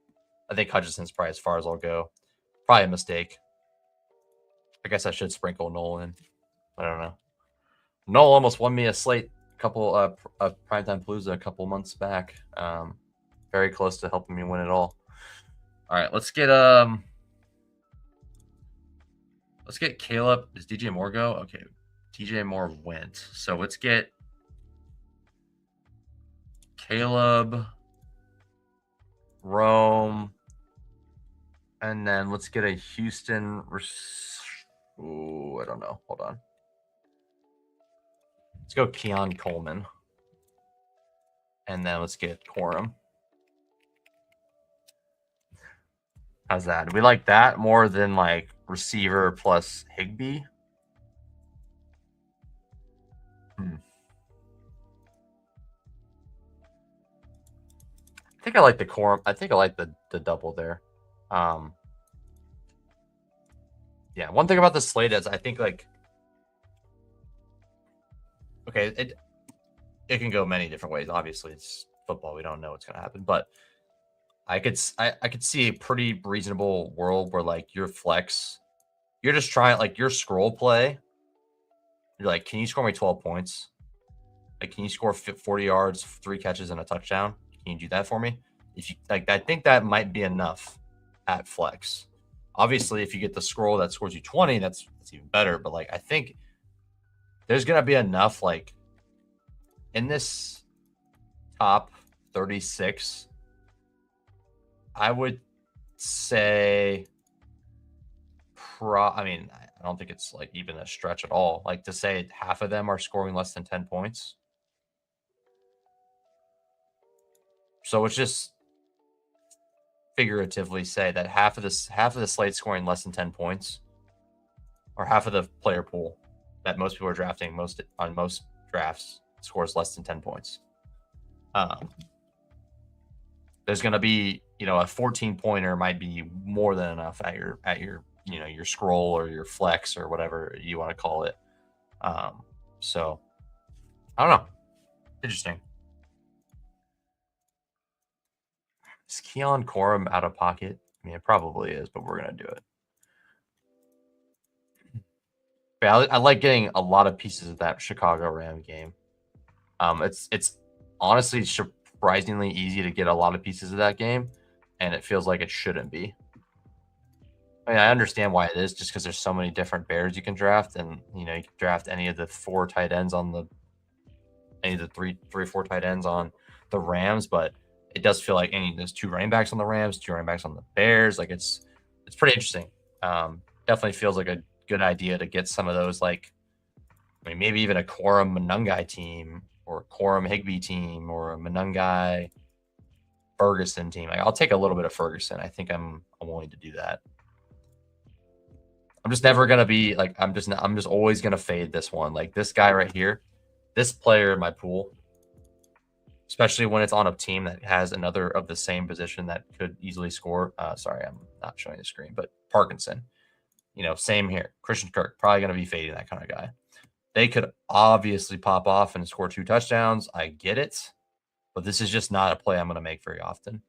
I think Hutchinson's probably as far as I'll go. Probably a mistake. I guess I should sprinkle Noel in. I don't know. Noel almost won me a slate couple Primetime Palooza a couple months back. Very close to helping me win it all. All right, let's get Caleb. Does DJ Moore go? Okay, DJ Moore went. So let's get Caleb, Rome, and then let's get a Houston. Ooh, I don't know. Hold on. Let's go Keon Coleman. And then let's get Corum. How's that? Do we like that more than like receiver plus Higbee? I think I like the Corum. I think I like the double there. Yeah, one thing about the slate is I think like, okay, it can go many different ways. Obviously, it's football. We don't know what's going to happen, but I could see a pretty reasonable world where like your flex, you're just trying like your scroll play. You're like, can you score me 12 points? Like, can you score 40 yards, 3 catches, and a touchdown? Can you do that for me? If you like, I think that might be enough at flex. Obviously, if you get the scroll that scores you 20, that's even better. But like, I think there's gonna be enough like in this top 36. I would say, I don't think it's like even a stretch at all. Like to say half of them are scoring less than 10 points. So it's just figuratively say that half of the slate scoring less than 10 points, or half of the player pool that most people are drafting on most drafts scores less than 10 points. There's going to be, a 14 pointer might be more than enough at your your scroll or your flex or whatever you want to call it. So I don't know. Interesting. Is Keon Corum out of pocket? It probably is, but we're going to do it. Yeah, I like getting a lot of pieces of that Chicago Ram game. It's honestly surprisingly easy to get a lot of pieces of that game, and it feels like it shouldn't be. I understand why it is, just because there's so many different Bears you can draft, and you can draft any of the 4 tight ends on any of the three or 4 tight ends on the Rams, but it does feel like there's 2 running backs on the Rams, 2 running backs on the Bears. Like it's pretty interesting. Definitely feels like a good idea to get some of those, like maybe even a Corum Monungai team or a Corum Higbee team or a Monungai Ferguson team. Like, I'll take a little bit of Ferguson. I think I'm willing to do that. I'm just never gonna be like I'm just always gonna fade this one. Like this guy right here, this player in my pool, especially when it's on a team that has another of the same position that could easily score. Sorry, I'm not showing the screen, but Parkinson. Same here. Christian Kirk, probably going to be fading that kind of guy. They could obviously pop off and score 2 touchdowns. I get it. But this is just not a play I'm going to make very often.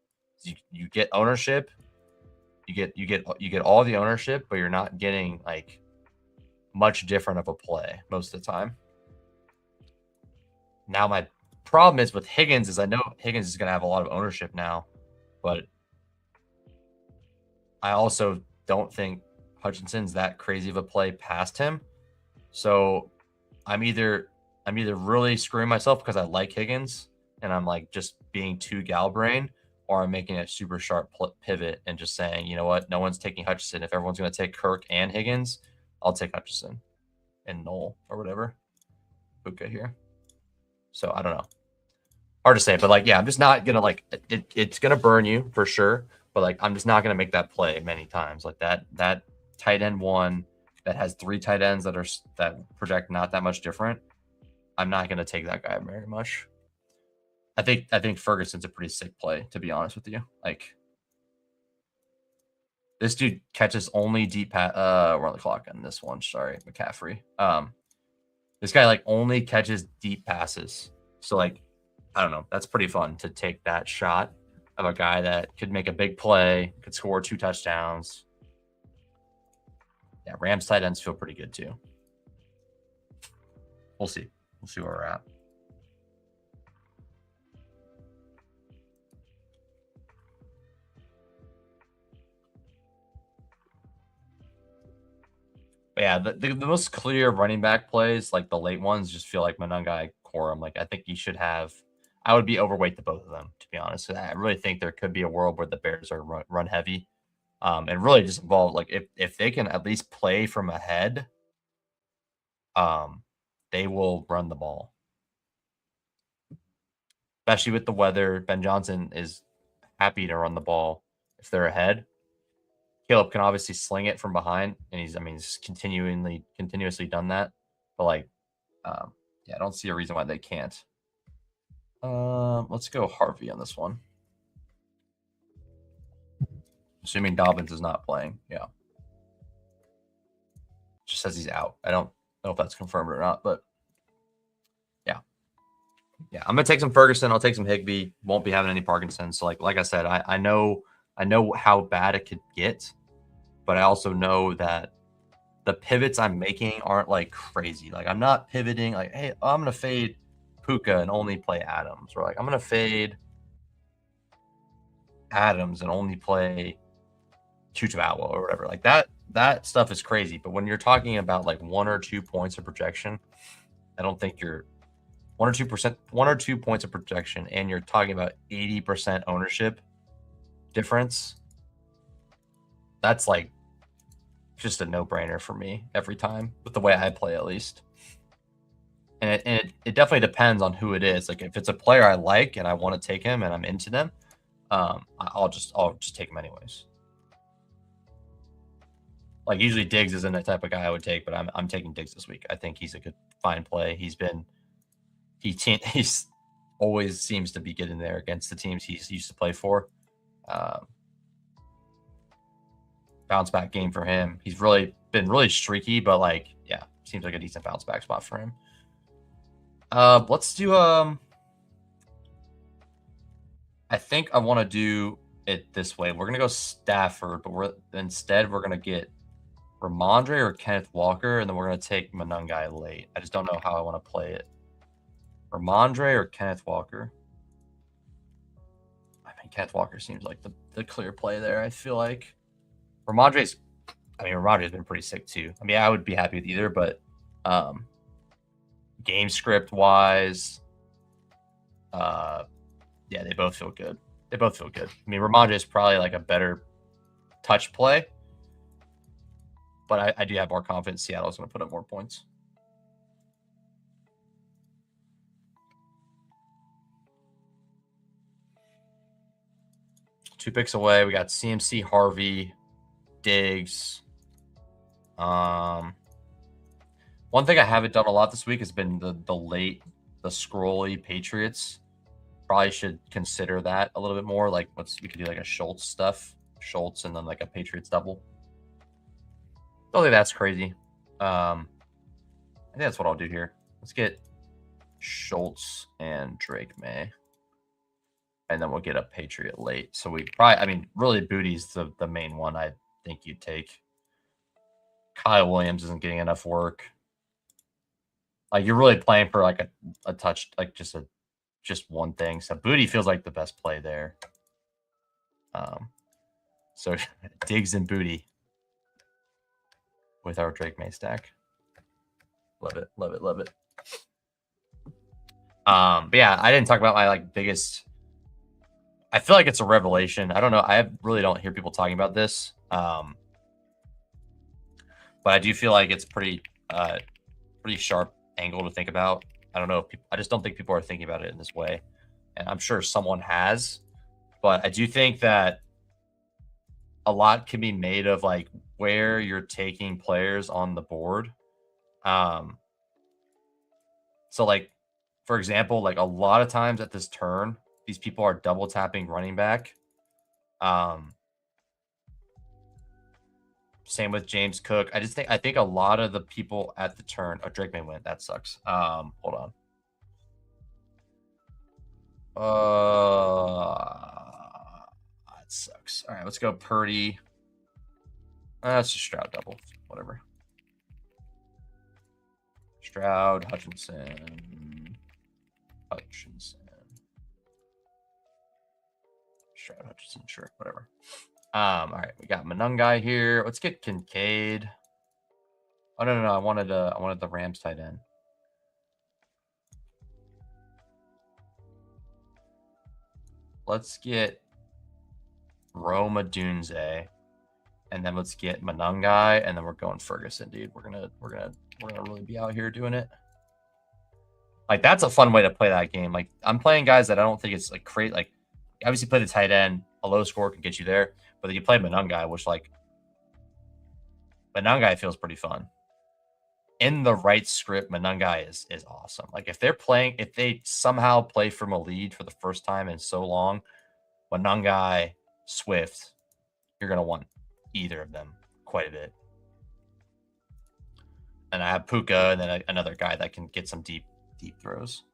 You get ownership. You get all the ownership, but you're not getting like much different of a play most of the time. Now my problem is with Higgins is I know Higgins is going to have a lot of ownership now, but I also don't think Hutchinson's that crazy of a play past him. So I'm either really screwing myself because I like Higgins and I'm like just being too gal brain, or I'm making a super sharp pivot and just saying, you know what, no one's taking Hutchinson. If everyone's going to take Kirk and Higgins, I'll take Hutchinson and Knoll or whatever. Puka here. So I don't know. Hard to say, but like, yeah, I'm just not gonna like it's gonna burn you for sure. But like, I'm just not gonna make that play many times. Like that tight end one that has 3 tight ends that project not that much different. I'm not gonna take that guy very much. I think Ferguson's a pretty sick play, to be honest with you. Like this dude catches only deep pass. We're on the clock on this one. Sorry, McCaffrey. This guy like only catches deep passes. So like, I don't know. That's pretty fun to take that shot of a guy that could make a big play, could score 2 touchdowns. Yeah, Rams tight ends feel pretty good too. We'll see. We'll see where we're at. But yeah, the most clear running back plays, like the late ones, just feel like Monungai, Corum. Like I think you should have. I would be overweight to both of them, to be honest. I really think there could be a world where the Bears are run heavy, and really just involve like if they can at least play from ahead, they will run the ball. Especially with the weather, Ben Johnson is happy to run the ball if they're ahead. Caleb can obviously sling it from behind, and he's continuously done that. But like, yeah, I don't see a reason why they can't. Let's go Harvey on this one. Assuming Dobbins is not playing, yeah. Just says he's out. I don't know if that's confirmed or not, but yeah. Yeah, I'm gonna take some Ferguson. I'll take some Higbee. Won't be having any Parkinson. So like I said, I know how bad it could get, but I also know that the pivots I'm making aren't like crazy. Like I'm not pivoting like, hey, I'm gonna fade Puka and only play Adams, or like I'm gonna fade Adams and only play Chuchawa or whatever. Like that stuff is crazy. But when you're talking about like 1 or 2 points of projection, I don't think you're 1 or 2 points of projection, and you're talking about 80% ownership difference. That's like just a no-brainer for me every time with the way I play, at least. And it definitely depends on who it is. Like if it's a player I like and I want to take him and I'm into them, I'll just take him anyways. Like usually Diggs isn't the type of guy I would take, but I'm taking Diggs this week. I think he's a good fine play. He's always seems to be getting there against the teams he's used to play for. Bounce back game for him. He's been really streaky, but like, yeah, seems like a decent bounce back spot for him. Let's do I think I want to do it this way. We're gonna go Stafford, but instead we're gonna get Ramondre or Kenneth Walker, and then we're gonna take Monungai late. I just don't know how I want to play it. Ramondre or Kenneth Walker? I mean, Kenneth Walker seems like the clear play there. I feel like Ramondre's been pretty sick too. I mean, I would be happy with either, but game script wise, yeah, they both feel good. I mean, Ramondre is probably like a better touch play, but I do have more confidence Seattle's going to put up more points. Two picks away, we got CMC, Harvey, Diggs. One thing I haven't done a lot this week has been the scrolly Patriots. Probably should consider that a little bit more. Like we could do like a Schultz and then like a Patriots double. Don't think that's crazy. I think that's what I'll do here. Let's get Schultz and Drake May. and then we'll get a Patriot late. So we probably, I mean, really Booty's the main one I think you'd take. Kyle Williams isn't getting enough work. Like you're really playing for like a touch, like just one thing. So Booty feels like the best play there. So Diggs and Booty with our Drake May stack. Love it, love it, love it. But yeah, I didn't talk about my like biggest. I feel like it's a revelation. I don't know. I really don't hear people talking about this. But I do feel like it's pretty sharp angle to think about. I don't know if people, I just don't think people are thinking about it in this way, and I'm sure someone has. But I do think that a lot can be made of like where you're taking players on the board. So like, for example, like a lot of times at this turn, these people are double tapping running back. Same with James Cook. I think a lot of the people at the turn. Oh, Drake may win. That sucks. Hold on. That sucks. All right, let's go Purdy. That's just Stroud double. Whatever. Stroud, Hutchinson. Stroud, Hutchinson, sure, whatever. All right, we got Manungai here. Let's get Kincaid. Oh no, I wanted the Rams tight end. Let's get Roma Dunze, and then let's get Manungai, and then we're going Ferguson, dude. We're gonna really be out here doing it. Like that's a fun way to play that game. Like I'm playing guys that I don't think it's like create like obviously play the tight end. A low score can get you there, but then you play Manungai, which like Manungai feels pretty fun. In the right script, Manungai is awesome. Like if they somehow play from a lead for the first time in so long, Manungai, Swift, you're gonna want either of them quite a bit. And I have Puka, and then another guy that can get some deep throws.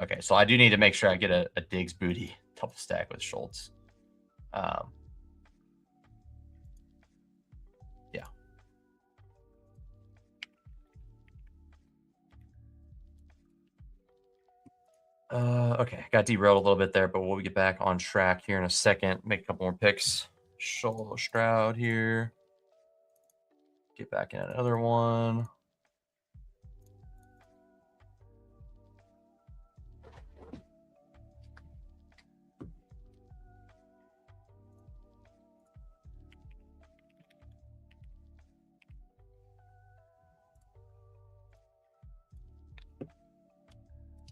Okay, so I do need to make sure I get a Diggs Booty double stack with Schultz. Yeah. Okay, got derailed a little bit there, but we'll get back on track here in a second. Make a couple more picks. Stroud here. Get back in another one.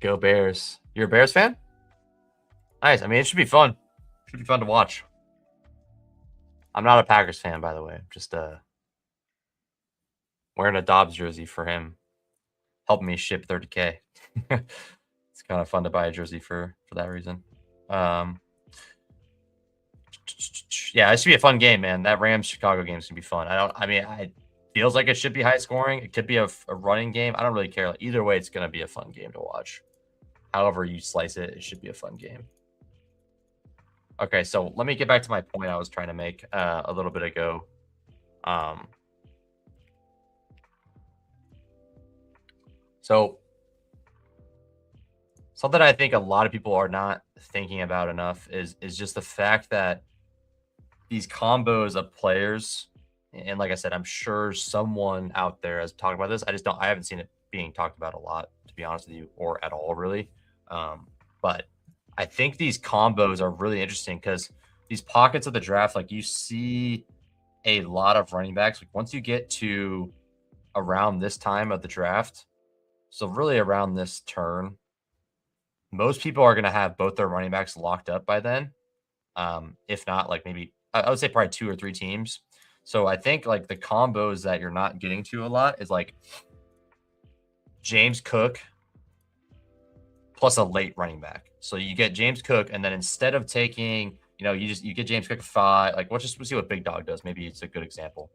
Go Bears. You're a Bears fan? Nice. I mean, it should be fun. Should be fun to watch. I'm not a Packers fan, by the way. Just wearing a Dobbs jersey for him. Helping me ship 30K. It's kind of fun to buy a jersey for that reason. Yeah, it should be a fun game, man. That Rams-Chicago game is going to be fun. It feels like it should be high scoring. It could be a running game. I don't really care. Either way, it's going to be a fun game to watch. However you slice it, it should be a fun game. Okay, so let me get back to my point I was trying to make a little bit ago. So something I think a lot of people are not thinking about enough is just the fact that these combos of players, and like I said, I'm sure someone out there has talked about this. I haven't seen it being talked about a lot, to be honest with you, or at all really. But I think these combos are really interesting because these pockets of the draft, like you see a lot of running backs. Like once you get to around this time of the draft, so really around this turn, most people are going to have both their running backs locked up by then. If not, like maybe I would say probably 2 or 3 teams. So I think like the combos that you're not getting to a lot is like James Cook plus a late running back. So you get James Cook, and then instead of taking, you get James Cook 5. Like, we'll see what Big Dog does. Maybe it's a good example.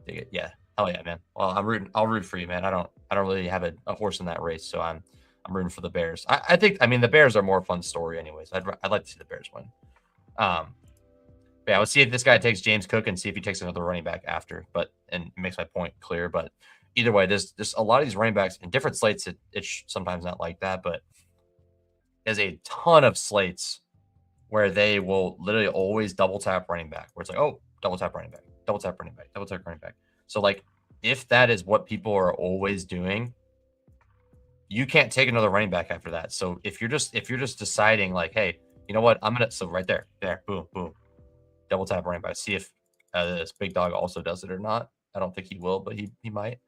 Yeah, hell yeah, man. Well, I'll root for you, man. I don't really have a horse in that race, so I'm I'm rooting for the Bears. I think, I mean, the Bears are more fun story anyways. I'd like to see the Bears win. Yeah, let's see if this guy takes James Cook and see if he takes another running back after. But and it makes my point clear. But either way, there's a lot of these running backs in different slates. It's sometimes not like that, but there's a ton of slates where they will literally always double tap running back. Where it's like, oh, double tap running back, double tap running back, double tap running back. So like, if that is what people are always doing, you can't take another running back after that. So if you're just deciding like, hey, you know what, I'm gonna, so right there, boom, boom, double tap running back. See if this big dog also does it or not. I don't think he will, but he might.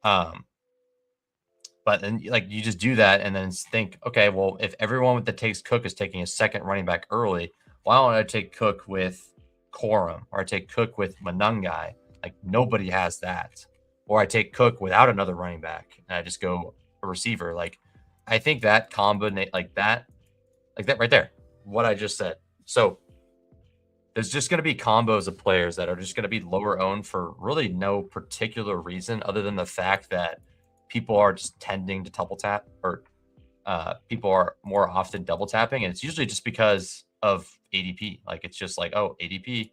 But then like you just do that and then think, okay, well, if everyone that takes Cook is taking a second running back early, why don't I take Cook with Corum or I take Cook with Manungai? Like nobody has that. Or I take Cook without another running back and I just go a receiver. Like I think that combo like that right there, what I just said. So there's just going to be combos of players that are just going to be lower owned for really no particular reason other than the fact that people are just tending to double tap or people are more often double tapping. And it's usually just because of ADP. Like it's just like, oh, ADP.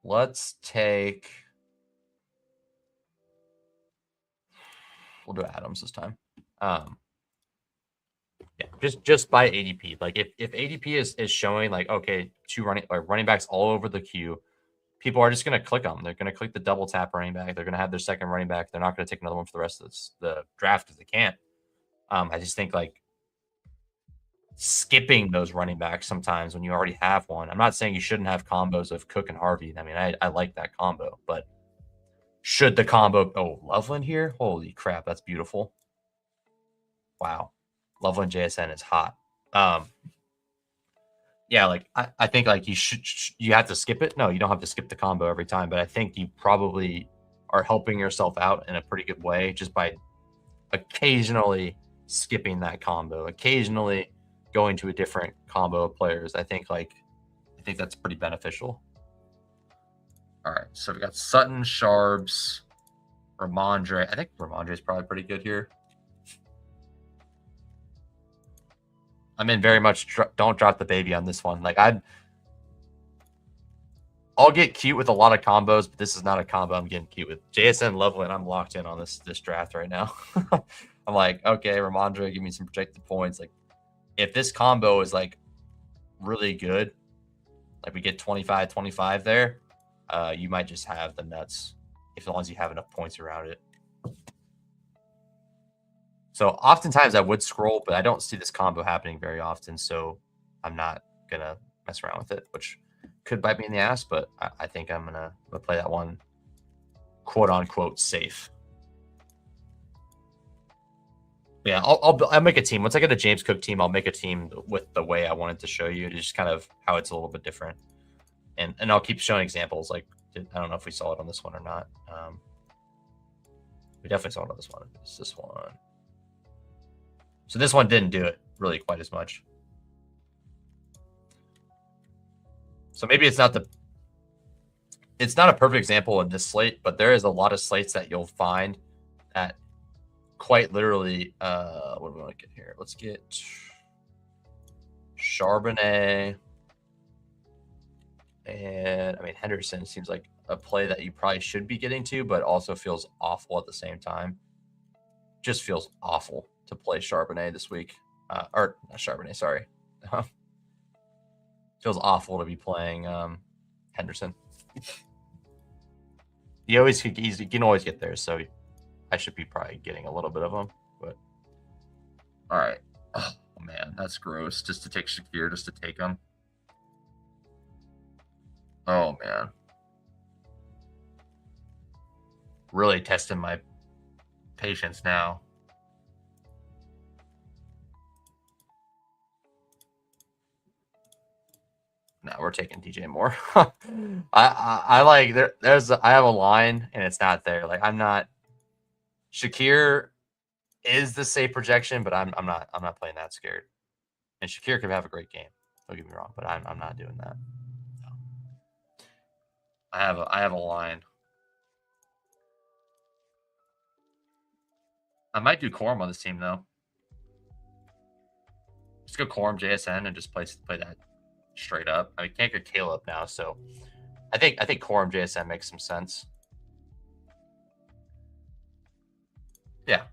Let's take, we'll do Adams this time. Yeah, just by ADP. Like if ADP is showing like, okay, two running backs all over the queue, people are just going to click them. They're going to click the double tap running back. They're going to have their second running back. They're not going to take another one for the rest of the draft because they can't. I just think like skipping those running backs sometimes when you already have one. I'm not saying you shouldn't have combos of Cook and Harvey. I mean, I like that combo, but should the combo, oh, Loveland here? Holy crap, that's beautiful. Wow. Loveland JSN is hot. Yeah, like I think like you have to skip it. No, you don't have to skip the combo every time, but I think you probably are helping yourself out in a pretty good way just by occasionally skipping that combo, occasionally going to a different combo of players. I think that's pretty beneficial. All right, so we got Sutton, Sharbs, Ramondre. I think Ramondre is probably pretty good here. I'm in very much don't drop the baby on this one. Like I'll get cute with a lot of combos, but this is not a combo I'm getting cute with. JSN Loveland, I'm locked in on this draft right now. I'm like, okay, Ramondre, give me some projected points. Like if this combo is like really good, like we get 25-25 there, you might just have the nuts as long as you have enough points around it. So oftentimes I would scroll, but I don't see this combo happening very often, so I'm not gonna mess around with it, which could bite me in the ass, but I think I'm gonna play that one quote unquote safe. Yeah, I'll make a team. Once I get a James Cook team, I'll make a team with the way I wanted to show you, just kind of how it's a little bit different. And I'll keep showing examples. Like I don't know if we saw it on this one or not. We definitely saw it on this one. It's this one. So this one didn't do it really quite as much. So maybe it's not a perfect example in this slate, but there is a lot of slates that you'll find that quite literally, what do we want to get here? Let's get Charbonnet. And I mean, Henderson seems like a play that you probably should be getting to, but also feels awful at the same time. Just feels awful to play Charbonnet this week. Or not Charbonnet, sorry. Feels awful to be playing Henderson. You can always get there, so I should be probably getting a little bit of them. But all right. Oh man, that's gross. Just to take Shakir, just to take him. Oh man. Really testing my patience now. No, we're taking DJ Moore. I like I have a line and it's not there. Like I'm not. Shakir is the safe projection, but I'm not playing that scared. And Shakir could have a great game. Don't get me wrong, but I'm not doing that. No. I have a line. I might do Quorum on this team though. Just go Quorum JSN and just play that straight up. I mean, can't get Caleb now, so I think Quorum JSN makes some sense. Yeah.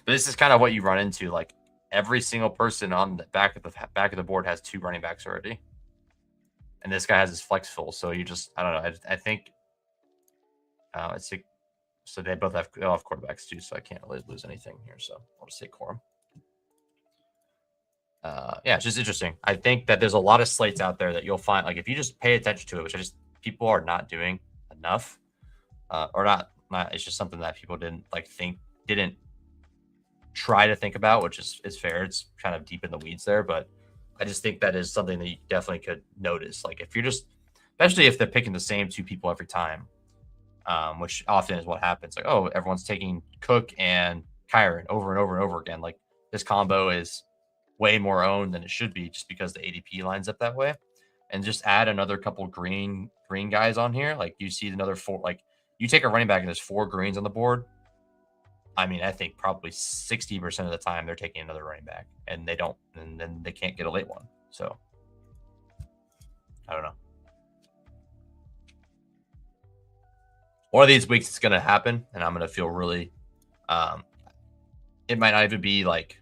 But this is kind of what you run into. Like every single person on the back of the board has 2 running backs already, and this guy has his flex full. So you just I don't know. I think it's a, so they both have quarterbacks too. So I can't really lose anything here. So I'll just say Quorum. Yeah, it's just interesting. I think that there's a lot of slates out there that you'll find, like if you just pay attention to it, which people are not doing enough, or not. It's just something that people didn't try to think about, which is fair. It's kind of deep in the weeds there, but I just think that is something that you definitely could notice. Like if you're just, especially if they're picking the same 2 people every time, which often is what happens. Like, oh, everyone's taking Cook and Kyron over and over and over again. Like this combo is way more owned than it should be just because the ADP lines up that way. And just add another couple green guys on here. Like you see another 4, like you take a running back and there's 4 greens on the board. I mean, I think probably 60% of the time they're taking another running back and they don't, and then they can't get a late one. So I don't know. One of these weeks it's going to happen and I'm going to feel really, it might not even be like,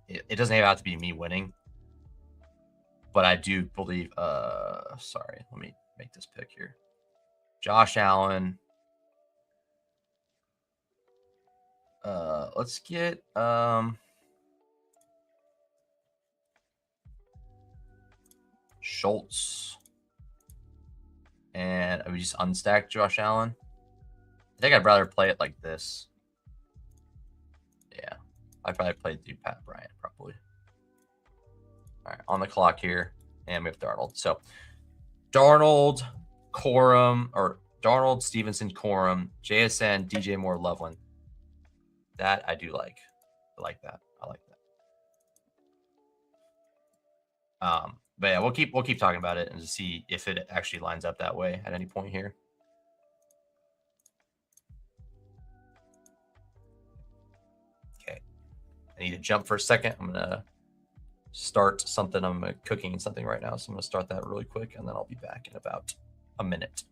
it doesn't have to be me winning, but I do believe, sorry, let me make this pick here. Josh Allen. Let's get, Schultz. And we just unstack Josh Allen. I think I'd rather play it like this. Yeah, I'd probably play do Pat Bryant probably. All right, on the clock here, and we have Darnold. So Darnold, Corum, or Darnold, Stevenson, Corum, JSN, DJ Moore, Loveland. That I do like. I like that. I like that. But yeah, we'll keep talking about it and to see if it actually lines up that way at any point here. Okay, I need to jump for a second. I'm gonna start something. I'm cooking something right now, so I'm gonna start that really quick, and then I'll be back in about a minute.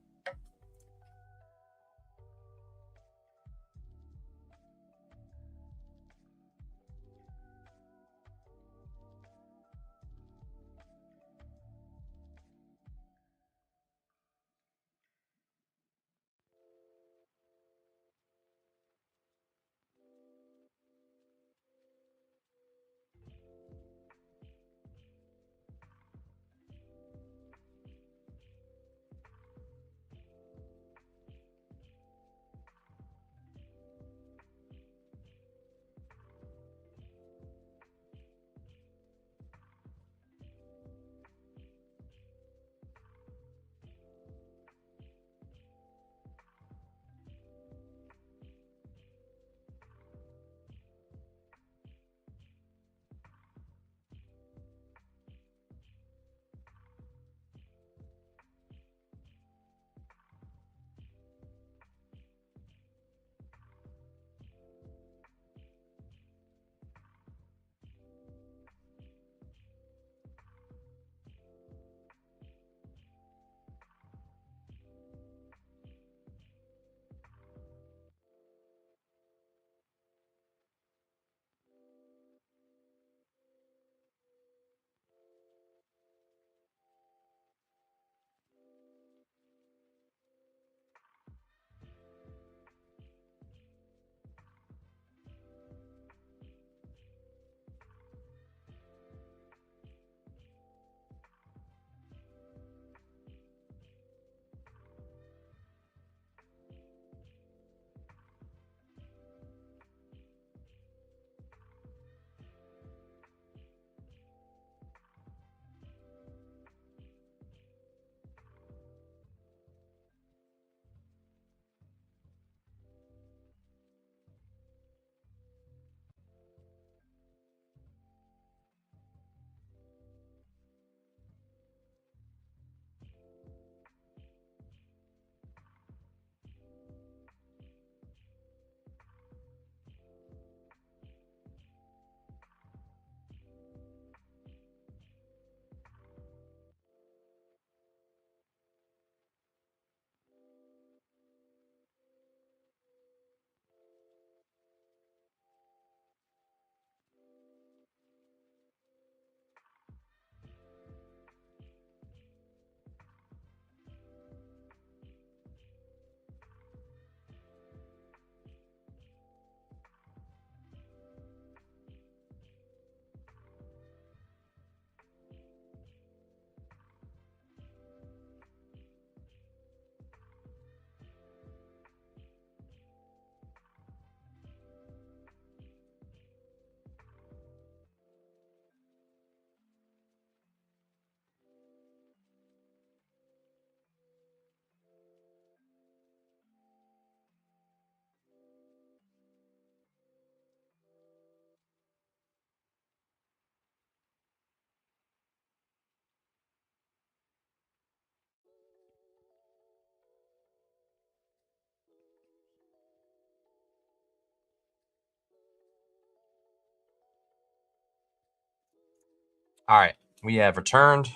All right, we have returned.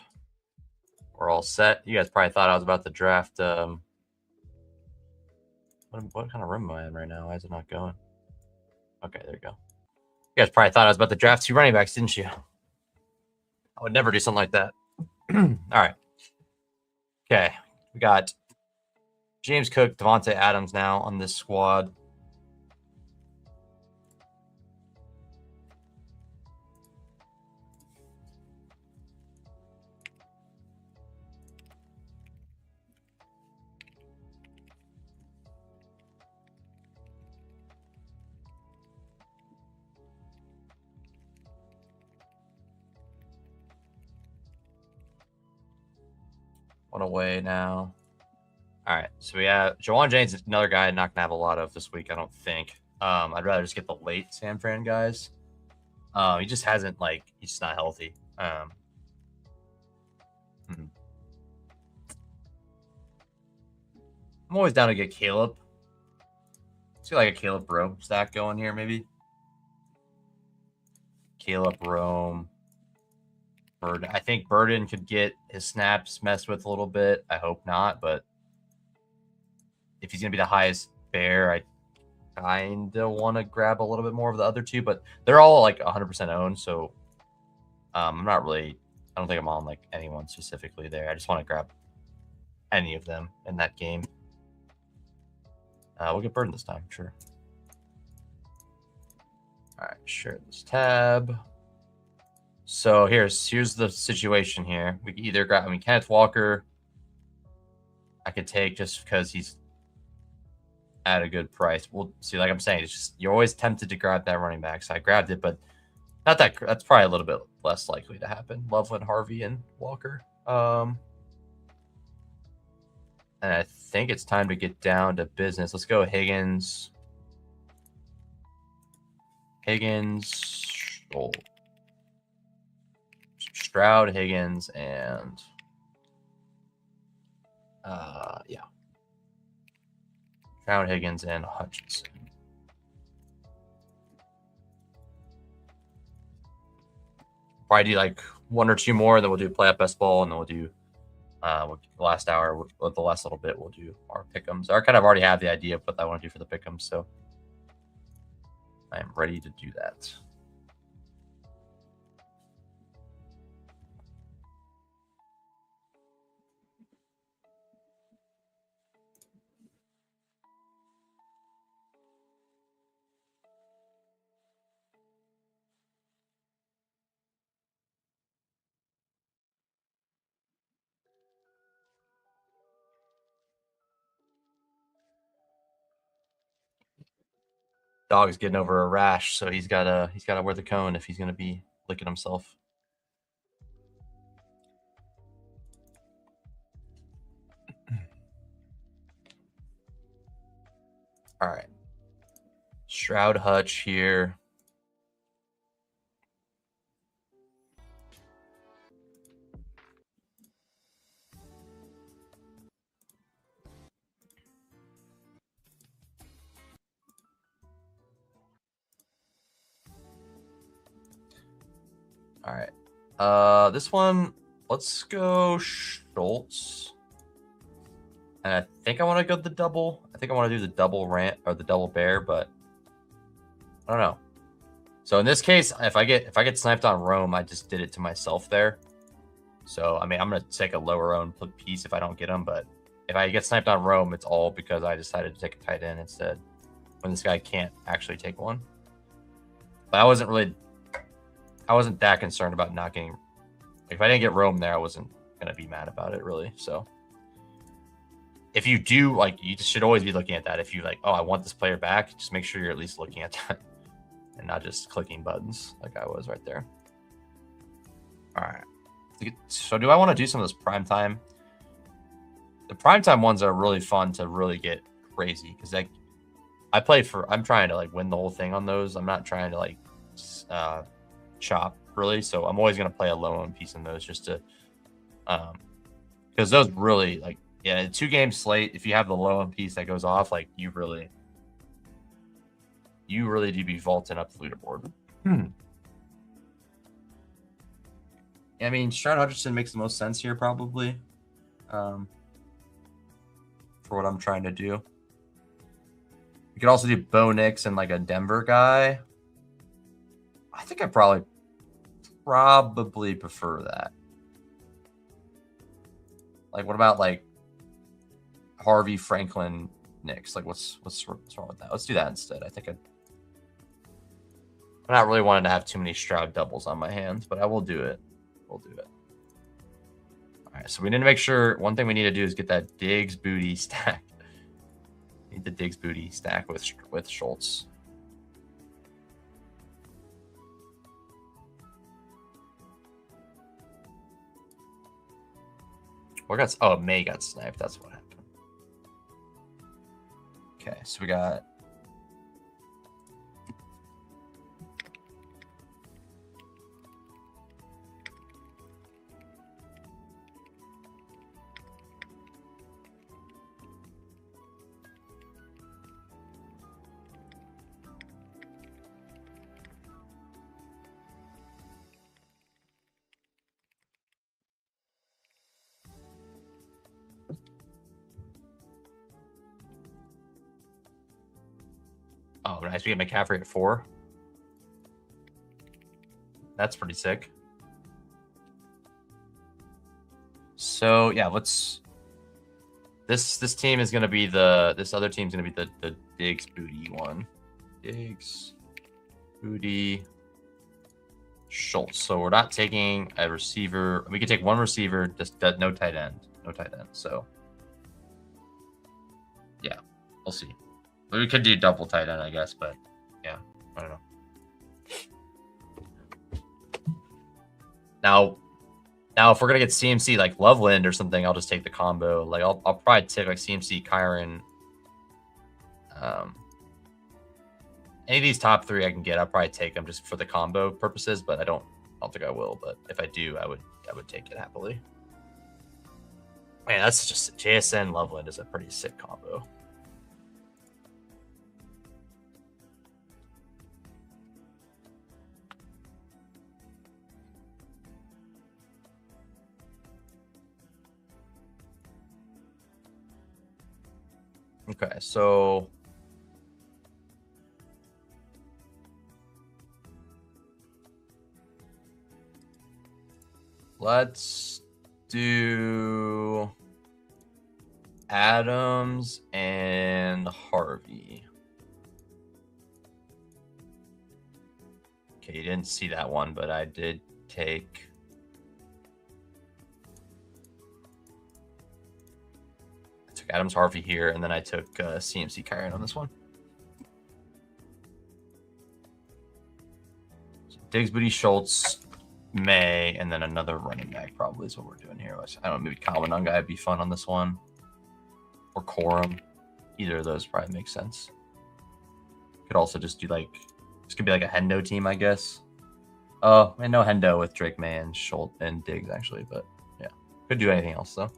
We're all set. You guys probably thought I was about to draft. What kind of room am I in right now? Why is it not going? Okay, there you go. You guys probably thought I was about to draft 2 running backs, didn't you? I would never do something like that. All right. Okay, we got James Cook, Devontae Adams now on this squad. One away now. All right, so we have Jawan James, another guy I'm not gonna have a lot of this week, I don't think. I'd rather just get the late San Fran guys. He just hasn't he's just not healthy. I'm always down to get Caleb. Let's get like a Caleb Rome stack going here, maybe. Caleb Rome. Burden. I think Burden could get his snaps messed with a little bit. I hope not, but if he's going to be the highest bear, I kind of want to grab a little bit more of the other two, but they're all like 100% owned, so I'm not really, I don't think I'm on like anyone specifically there. I just want to grab any of them in that game. We'll get Burden this time, sure. All right, share this tab. So here's the situation here. We can either grab, Kenneth Walker, I could take just because he's at a good price. We'll see, like I'm saying, it's just you're always tempted to grab that running back. So I grabbed it, but not that that's probably a little bit less likely to happen. Loveland, Harvey, and Walker. And I think it's time to get down to business. Let's go Higgins. Stroud, Higgins, and yeah. Stroud, Higgins, and Hutchinson. Probably do like 1 or 2 more, then we'll do play up best ball, and then we'll do the last hour, with the last little bit, we'll do our Pickems. I kind of already have the idea of what I want to do for the Pickems, so I am ready to do that. Dog's getting over a rash, so he's gotta wear the cone if he's gonna be licking himself. All right, Stroud, Hutch here. All right. This one, let's go Schultz. And I think I want to go the double. I think I want to do the double rant or the double bear, but I don't know. So in this case, if I get sniped on Rome, I just did it to myself there. So I'm gonna take a lower owned piece if I don't get him, but if I get sniped on Rome, it's all because I decided to take a tight end instead when this guy can't actually take one. But I wasn't that concerned about not getting. If I didn't get Rome there, I wasn't gonna be mad about it really. So if you do, you should always be looking at that. If you oh, I want this player back, just make sure you're at least looking at that and not just clicking buttons like I was right there. All right. So do I want to do some of this primetime? The primetime ones are really fun to really get crazy because I'm trying to win the whole thing on those. I'm not trying to chop really. So I'm always going to play a low owned piece in those just to, because those really yeah, a 2-game slate. If you have the low owned piece that goes off, you really do be vaulting up the leaderboard. I mean, Stroud Hutchinson makes the most sense here, probably, for what I'm trying to do. You could also do Bo Nix and like a Denver guy. I think I probably prefer that. Like, what about like Harvey Franklin Nix? Like, what's wrong with that? Let's do that instead. I think I'm not really wanting to have too many Stroud doubles on my hands, but I will do it. We'll do it. All right, so we need to make sure. One thing we need to do is get that Diggs booty stack. Need the Diggs booty stack with Schultz. May got sniped. That's what happened. Okay, so we got nice. We get McCaffrey at 4. That's pretty sick. So yeah, let's. This team is gonna be this other team's gonna be the Diggs booty one. Diggs booty Schultz. So we're not taking a receiver. We can take one receiver, just no tight end. No tight end. So yeah, we'll see. We could do double tight end, I guess, but yeah, I don't know. Now, if we're gonna get CMC like Loveland or something, I'll just take the combo. Like I'll probably take like CMC, Kyron. Any of these top 3 I can get, I'll probably take them just for the combo purposes. But I don't think I will. But if I do, I would take it happily. Man, that's just JSN Loveland is a pretty sick combo. Okay, so let's do Adams and Harvey. Okay, you didn't see that one, but I did take. Adams Harvey here, and then I took CMC Kyron on this one. So Diggs, Booty, Schultz, May, and then another running back probably is what we're doing here. I don't know, maybe Kawanunga would be fun on this one. Or Corum. Either of those probably makes sense. Could also just do like, this could be like a Hendo team, I guess. Oh, and no Hendo with Drake, May, and Schultz and Diggs actually, but yeah. Could do anything else though.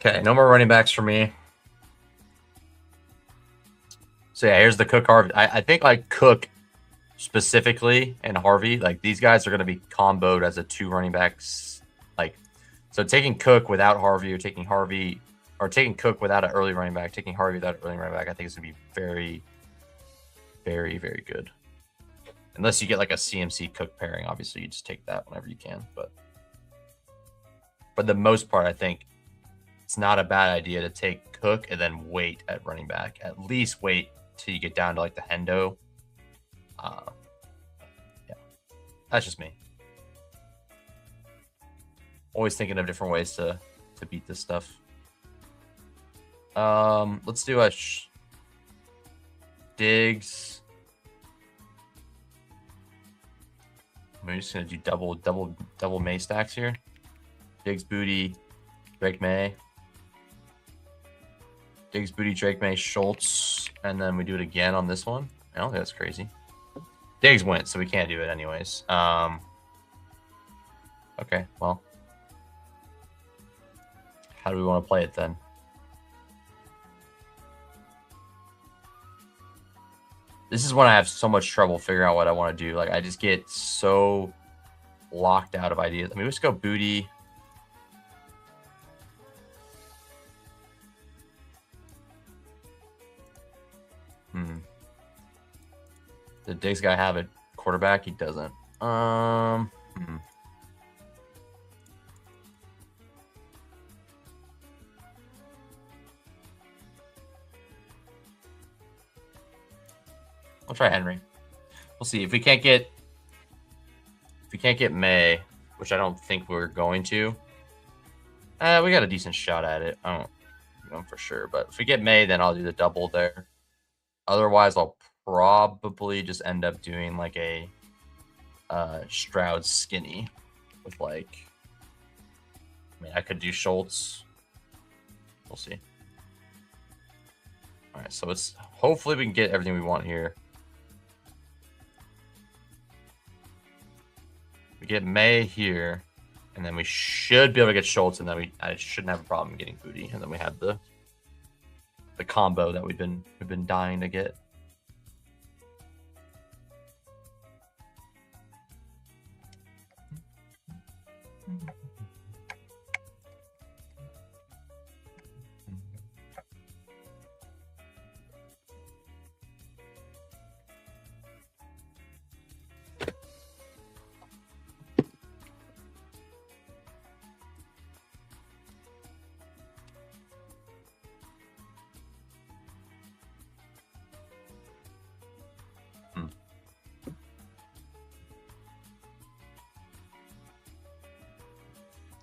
Okay, no more running backs for me. So yeah, here's the Cook Harvey. I think like Cook specifically and Harvey, like these guys are going to be comboed as a 2 running backs. Like, so taking Cook without Harvey, or taking Harvey, or taking Cook without an early running back, taking Harvey without an early running back, I think is going to be very, very, very good. Unless you get like a CMC Cook pairing, obviously you just take that whenever you can. But for the most part, I think it's not a bad idea to take Cook and then wait at running back. At least wait till you get down to like the Hendo. Yeah, that's just me. Always thinking of different ways to beat this stuff. Let's do a Diggs. We're just gonna do double May stacks here. Diggs, Booty, Drake May. Diggs, Booty, Drake May, Schultz, and then we do it again on this one. I don't think that's crazy. Diggs went, so we can't do it anyways. Okay, well. How do we want to play it then? This is when I have so much trouble figuring out what I want to do. Like, I just get so locked out of ideas. I mean, let's go Booty. The Diggs guy have a quarterback? He doesn't. I'll try Henry. We'll see if we can't get May, which I don't think we're going to. We got a decent shot at it. I don't know for sure, but if we get May, then I'll do the double there. Otherwise, I'll probably just end up doing like a Stroud skinny with like. I mean, I could do Schultz. We'll see. All right, so it's hopefully we can get everything we want here. We get May here, and then we should be able to get Schultz, and then I shouldn't have a problem getting Booty, and then we have the combo that we've been dying to get.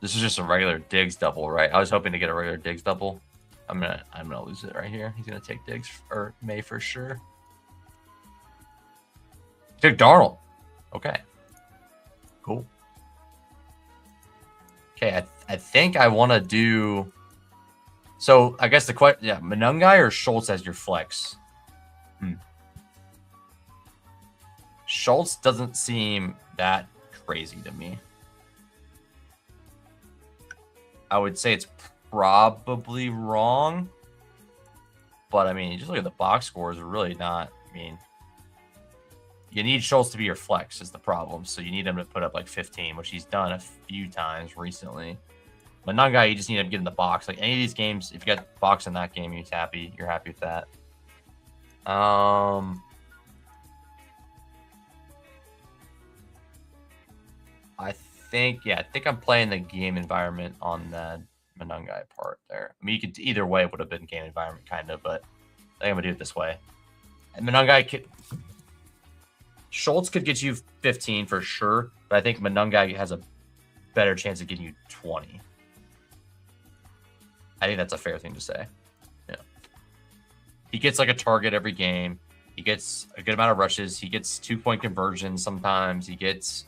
This is just a regular Diggs double, right? I was hoping to get a regular Diggs double. I'm gonna lose it right here. He's gonna take Diggs or May for sure. He took Darnold. Okay. Cool. Okay, I think I want to do. So I guess the question, yeah, Manungai or Schultz as your flex. Schultz doesn't seem that crazy to me. I would say it's probably wrong, but I mean, just look at the box scores. Are really not. I mean, you need Schultz to be your flex is the problem. So you need him to put up like 15, which he's done a few times recently. But Manungai, you just need him to get in the box. Like any of these games, if you got box in that game, you're happy with that. I think I'm playing the game environment on the Manungai part there. I mean, you could either way would have been game environment kind of, but I think I'm gonna do it this way. And Manungai Schultz could get you 15 for sure, but I think Manungai has a better chance of getting you 20. I think that's a fair thing to say. Yeah. He gets like a target every game. He gets a good amount of rushes. He gets 2-point conversions sometimes. He gets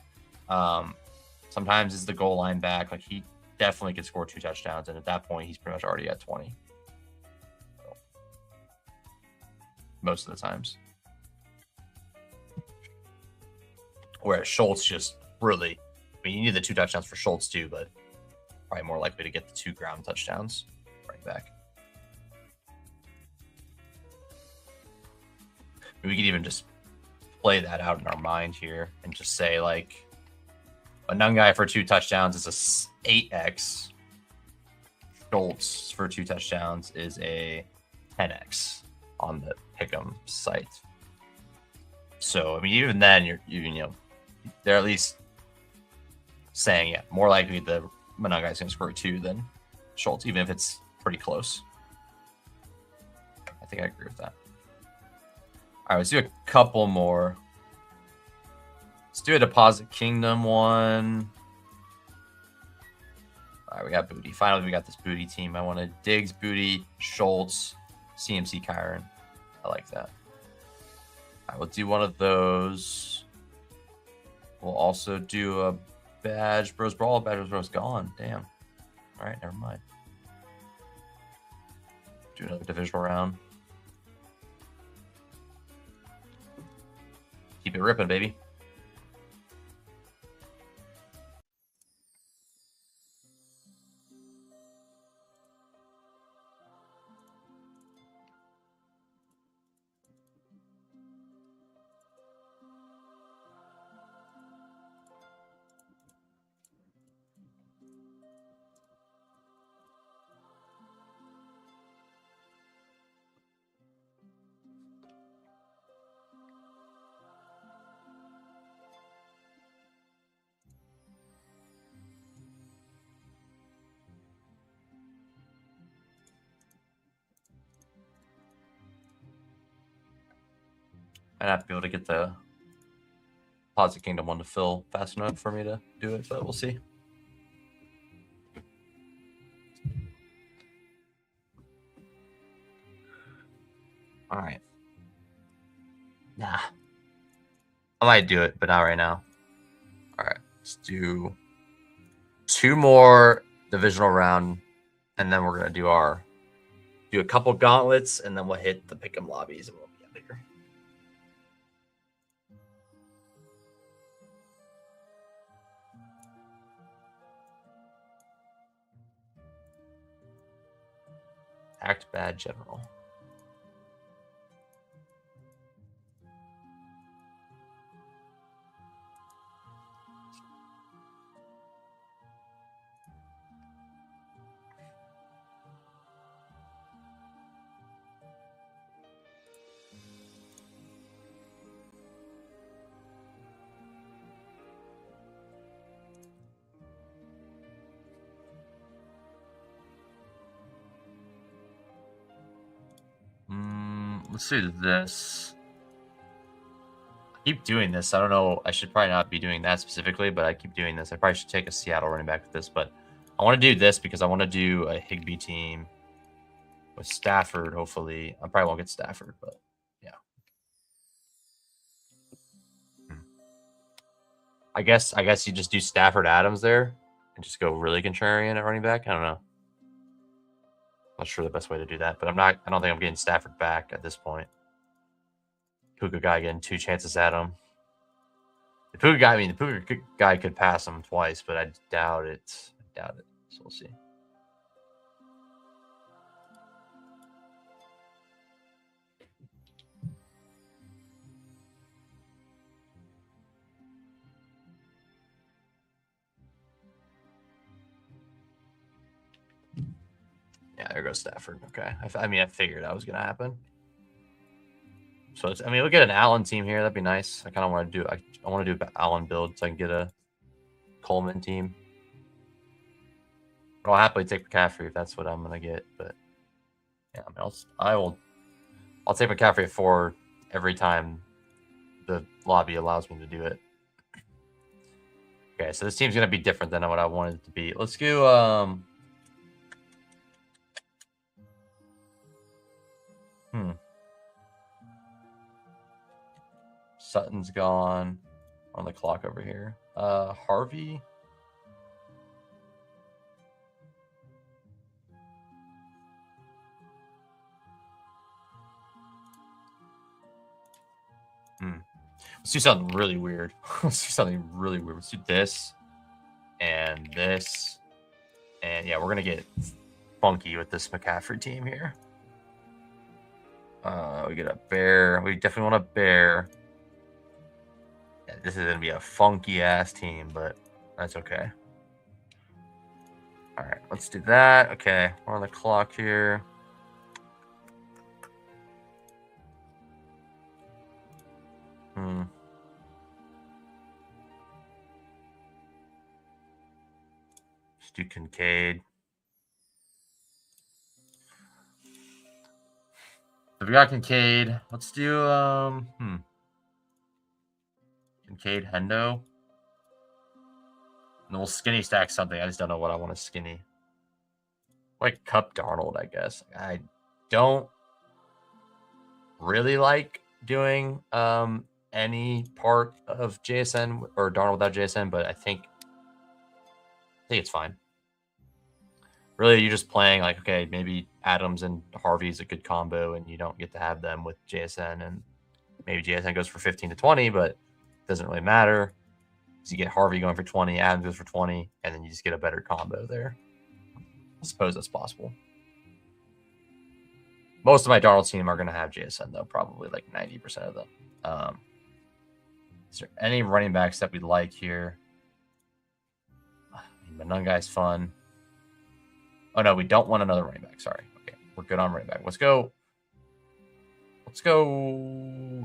sometimes is the goal line back. Like he definitely could score 2 touchdowns, and at that point, he's pretty much already at 20. So, most of the times. Whereas Schultz just really, I mean, you need the 2 touchdowns for Schultz too, but probably more likely to get the 2 ground touchdowns right back. We could even just play that out in our mind here and just say like, Manungai for 2 touchdowns is a 8x. Schultz for 2 touchdowns is a 10x on the Pickems site. So I mean, even then, you know, they're at least saying more likely the Manungai's gonna score 2 than Schultz, even if it's pretty close. I think I agree with that. All right, let's do a couple more. Let's do a Deposit Kingdom one. All right, we got Booty. Finally, we got this Booty team. I wanted Diggs, Booty, Schultz, CMC, Kyron. I like that. All right, we'll do one of those. We'll also do a Badge Bros Brawl. Badge Bros gone. Damn. All right, never mind. Do another divisional round. Keep it ripping, baby. I'd have to be able to get the Deposit Kingdom one to fill fast enough for me to do it, but we'll see. All right. Nah. I might do it, but not right now. All right. Let's do 2 more divisional round, and then we're going to do a couple gauntlets, and then we'll hit the pick'em lobbies, and we'll be out here. Act bad, general. Let's do this. I keep doing this. I don't know. I should probably not be doing that specifically, but I keep doing this. I probably should take a Seattle running back with this, but I want to do this because I want to do a Higbee team with Stafford, hopefully. I probably won't get Stafford, but yeah. I guess you just do Stafford Adams there and just go really contrarian at running back. I don't know. Not sure the best way to do that, but I don't think I'm getting Stafford back at this point. Puka guy getting 2 chances at him. The Puka guy could pass him twice, but I doubt it. So we'll see. Yeah, there goes Stafford. Okay. I mean, I figured that was going to happen. So, we'll get an Allen team here. That'd be nice. I kind of want to do I want to do an Allen build so I can get a Coleman team. I'll happily take McCaffrey if that's what I'm going to get. But, yeah, I'll take McCaffrey at 4 every time the lobby allows me to do it. Okay, so this team's going to be different than what I wanted it to be. Let's go... Sutton's gone on the clock over here. Harvey. Let's do something really weird. Let's do this and this. And yeah, we're going to get funky with this McCaffrey team here. We get a bear. We definitely want a bear. Yeah, this is going to be a funky ass team, but that's okay. All right, let's do that. Okay, we're on the clock here. Let's do Kincaid. So we got Kincaid. Let's do Kincaid Hendo. And then we'll skinny stack something. I just don't know what I want to skinny. Like Cup Darnold, I guess. I don't really like doing any part of JSN or Darnold without JSN, but I think it's fine. Really, you're just playing like, okay, maybe Adams and Harvey is a good combo, and you don't get to have them with JSN, and maybe JSN goes for 15 to 20, but it doesn't really matter. So you get Harvey going for 20, Adams goes for 20, and then you just get a better combo there. I suppose that's possible. Most of my Darnold team are going to have JSN, though, probably like 90% of them. Is there any running backs that we like here? Manungai's fun. Oh, no, we don't want another running back. Sorry. Okay, we're good on running back. Let's go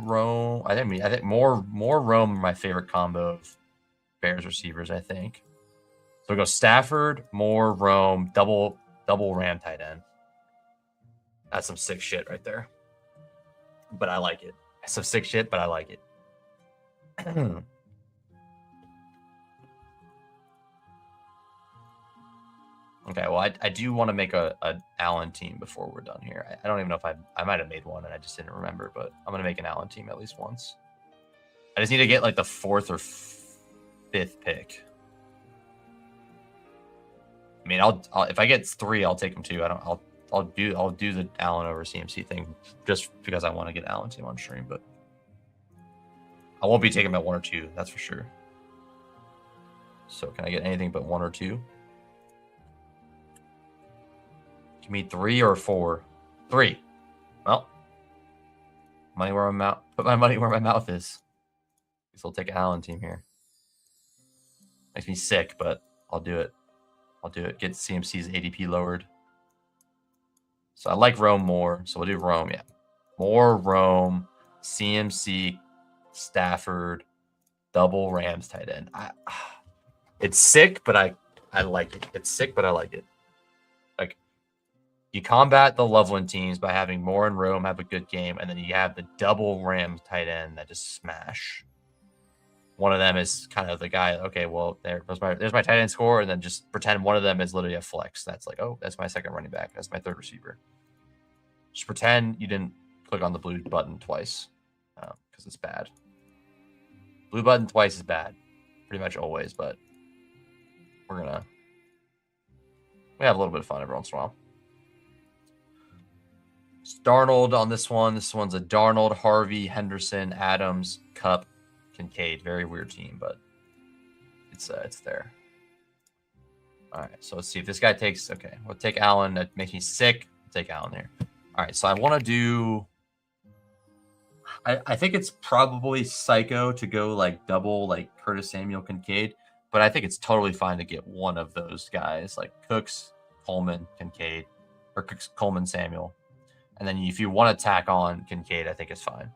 Rome. I think more Rome are my favorite combo of Bears receivers, I think. So we go Stafford, Moore, Rome, double Ram tight end. That's some sick shit right there. But I like it. That's some sick shit, but I like it. Okay, well, I do want to make a Allen team before we're done here. I don't even know if I might have made one and I just didn't remember, but I'm going to make an Allen team at least once. I just need to get like the 4th or 5th pick. I mean, I'll if I get 3, I'll take them too. I'll do the Allen over CMC thing just because I want to get Allen team on stream, but I won't be taking them at 1 or 2, that's for sure. So can I get anything but 1 or 2? Give me 3 or 4. 3. Well, money where my mouth. Put my money where my mouth is. Guess I'll take an Allen team here. Makes me sick, but I'll do it. Get CMC's ADP lowered. So I like Rome more, so we'll do Rome. Yeah, more Rome, CMC, Stafford, double Rams tight end. It's sick, but I like it. It's sick, but I like it. Like, you combat the Loveland teams by having Moore and Rome have a good game, and then you have the double Rams tight end that just smash. One of them is kind of the guy, okay, well, there's my tight end score, and then just pretend one of them is literally a flex. That's like, oh, that's my second running back. That's my third receiver. Just pretend you didn't click on the blue button twice because it's bad. Blue button twice is bad, pretty much always, but we have a little bit of fun every once in a while. It's Darnold on this one. This one's a Darnold, Harvey, Henderson, Adams, Cup, Kincaid. Very weird team, but it's there. All right, so let's see if this guy takes. Okay, we'll take Allen. That makes me sick. I'll take Allen there. All right, so I want to do. I think it's probably psycho to go like double like Curtis Samuel, Kincaid, but I think it's totally fine to get one of those guys like Cooks, Coleman, Kincaid, or Cooks, Coleman, Samuel, and then if you want to tack on Kincaid, I think it's fine.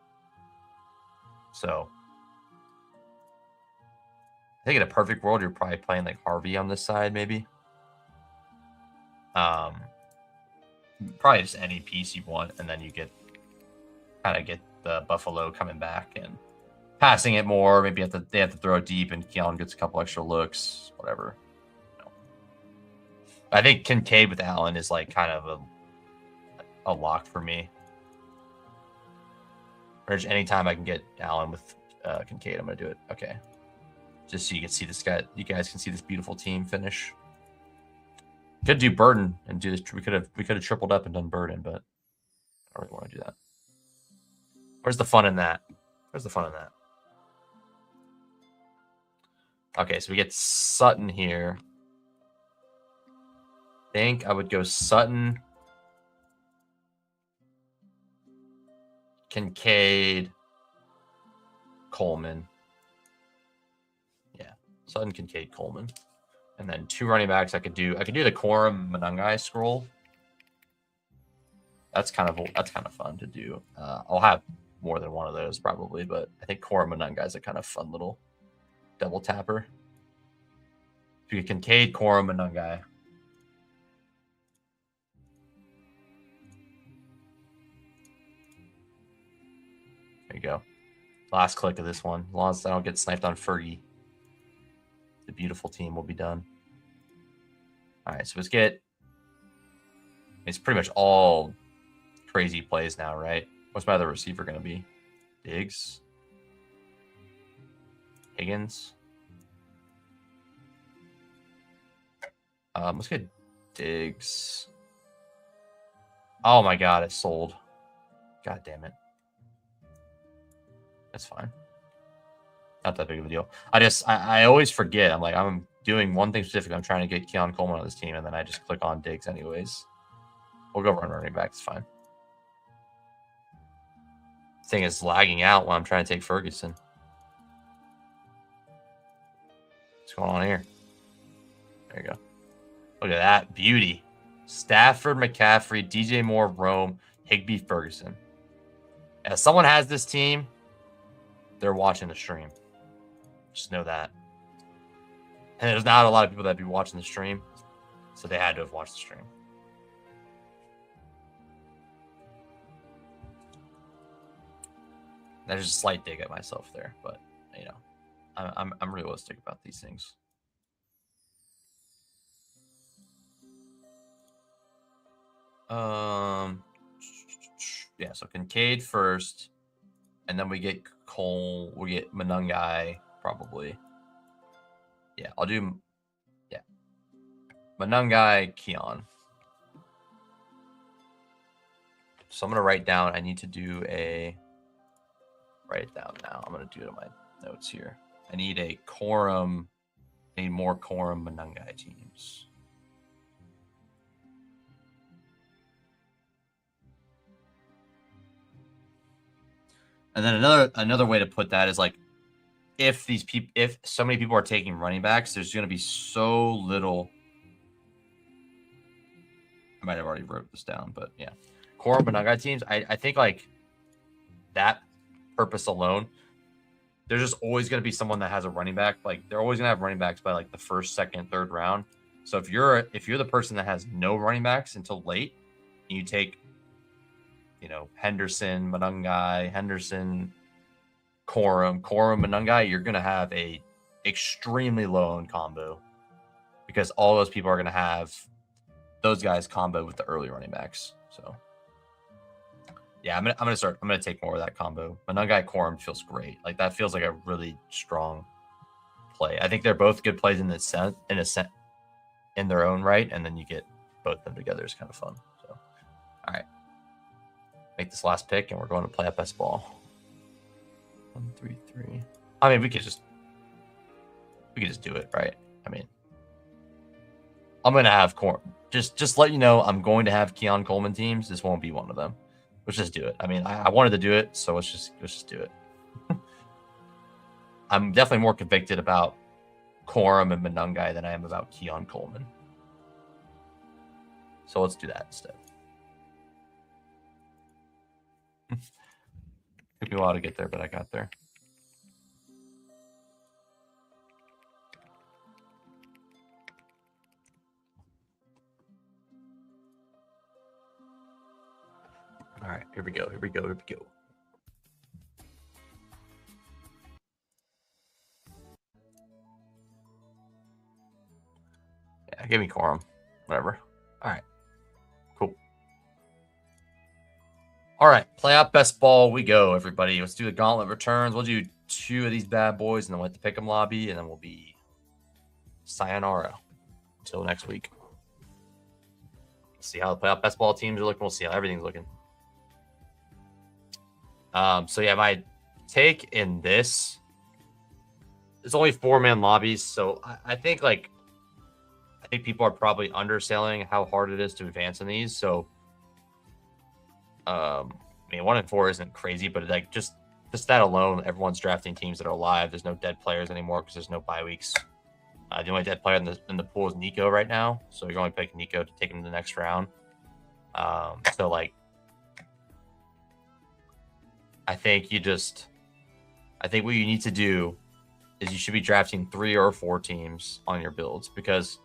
So. I think in a perfect world, you're probably playing like Harvey on this side, maybe. Probably just any piece you want, and then you get the Buffalo coming back and passing it more. Maybe they have to throw it deep, and Keon gets a couple extra looks, whatever. I think Kincaid with Allen is like kind of a lock for me. Or just anytime I can get Allen with Kincaid, I'm gonna do it. Okay. Just so you can see this guy, you guys can see this beautiful team finish. Could do Burden and do this. We could have tripled up and done Burden, but I don't really want to do that. Where's the fun in that? Okay, so we get Sutton here. I think I would go Sutton, Kincaid, Coleman. Sutton, Kincaid, Coleman, and then 2 running backs. I could do the Corum Manungai scroll. That's kind of fun to do. I'll have more than one of those probably, but I think Corum Manungai is a kind of fun little double tapper. If you get Kincaid, Corum Manungai. There you go. Last click of this one. As long as I don't get sniped on Fergie, the beautiful team will be done. All right, so let's get. It's pretty much all crazy plays now, right? What's my other receiver going to be? Diggs. Higgins. Let's get Diggs. Oh my god, it sold. God damn it. That's fine. Not that big of a deal. I always forget. I'm like, I'm doing one thing specific. I'm trying to get Keon Coleman on this team, and then I just click on Diggs anyways. We'll go running back. It's fine. This thing is lagging out when I'm trying to take Ferguson. What's going on here? There you go. Look at that beauty. Stafford, McCaffrey, DJ Moore, Rome, Higbee, Ferguson. As someone has this team, they're watching the stream. Just know that. And there's not a lot of people that be watching the stream, so they had to have watched the stream. There's a slight dig at myself there, but you know, I'm realistic about these things. Yeah, so Kincaid first, and then we get Cole, we get Manungai probably. Yeah, I'll do Manungai, Keon. So I'm gonna write down. I need to do a write it down now. I'm gonna do it in my notes here. I need a quorum. I need more quorum Manungai teams. And then another way to put that is like, if so many people are taking running backs, there's going to be so little. I might have already wrote this down, but yeah, core Manungai teams. I think like that purpose alone, there's just always going to be someone that has a running back. Like they're always going to have running backs by like the first, second, third round. So if you're the person that has no running backs until late, and you take, Henderson, Manungai, Quorum, Manungai, you're going to have a extremely low owned combo because all those people are going to have those guys combo with the early running backs. So yeah, I'm going to take more of that combo. Manungai, Quorum feels great. Like that feels like a really strong play. I think they're both good plays in their own right. And then you get both of them together is kind of fun. So, all right. Make this last pick, and we're going to play up best ball. 1, 3, 3. I mean, we could just do it, right? I mean, I'm gonna have just let you know I'm going to have Keon Coleman teams. This won't be one of them. Let's just do it. I mean, I wanted to do it, so let's just do it. I'm definitely more convicted about Quorum and Manungai than I am about Keon Coleman. So let's do that instead. Took me a while to get there, but I got there. All right, here we go. Yeah, give me Quorum. Whatever. All right. Cool. All right, play out best ball. We go, everybody. Let's do the gauntlet returns. We'll do 2 of these bad boys, and then we'll hit the Pickem lobby, and then we'll be sayonara until next week. See how the play out best ball teams are looking. We'll see how everything's looking. So yeah, my take in this, it's only 4-man lobbies, so I think people are probably underselling how hard it is to advance in these. So. I mean, 1 and 4 isn't crazy, but like just that alone, everyone's drafting teams that are alive. There's no dead players anymore because there's no bye weeks. The only dead player in the pool is Nico right now, so you're only picking Nico to take him to the next round. So like, I think what you need to do is you should be drafting 3 or 4 teams on your builds because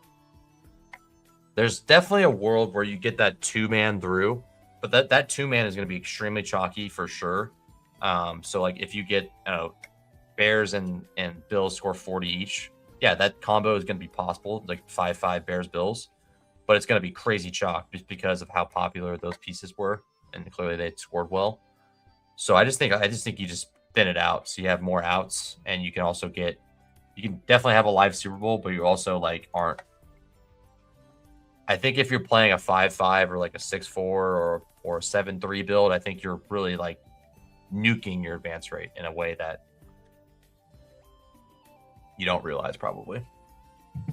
there's definitely a world where you get that 2-man through. But that 2-man is going to be extremely chalky for sure. So like if you get Bears and Bills score 40 each, yeah, that combo is going to be possible, like 5-5 Bears Bills, but it's going to be crazy chalk just because of how popular those pieces were, and clearly they scored well. So I just think you just thin it out so you have more outs, and you can also get you can definitely have a live Super Bowl, but you also like aren't. I think if you're playing a 5-5 or like a 6-4 or a 7-3 build, I think you're really like nuking your advance rate in a way that you don't realize probably.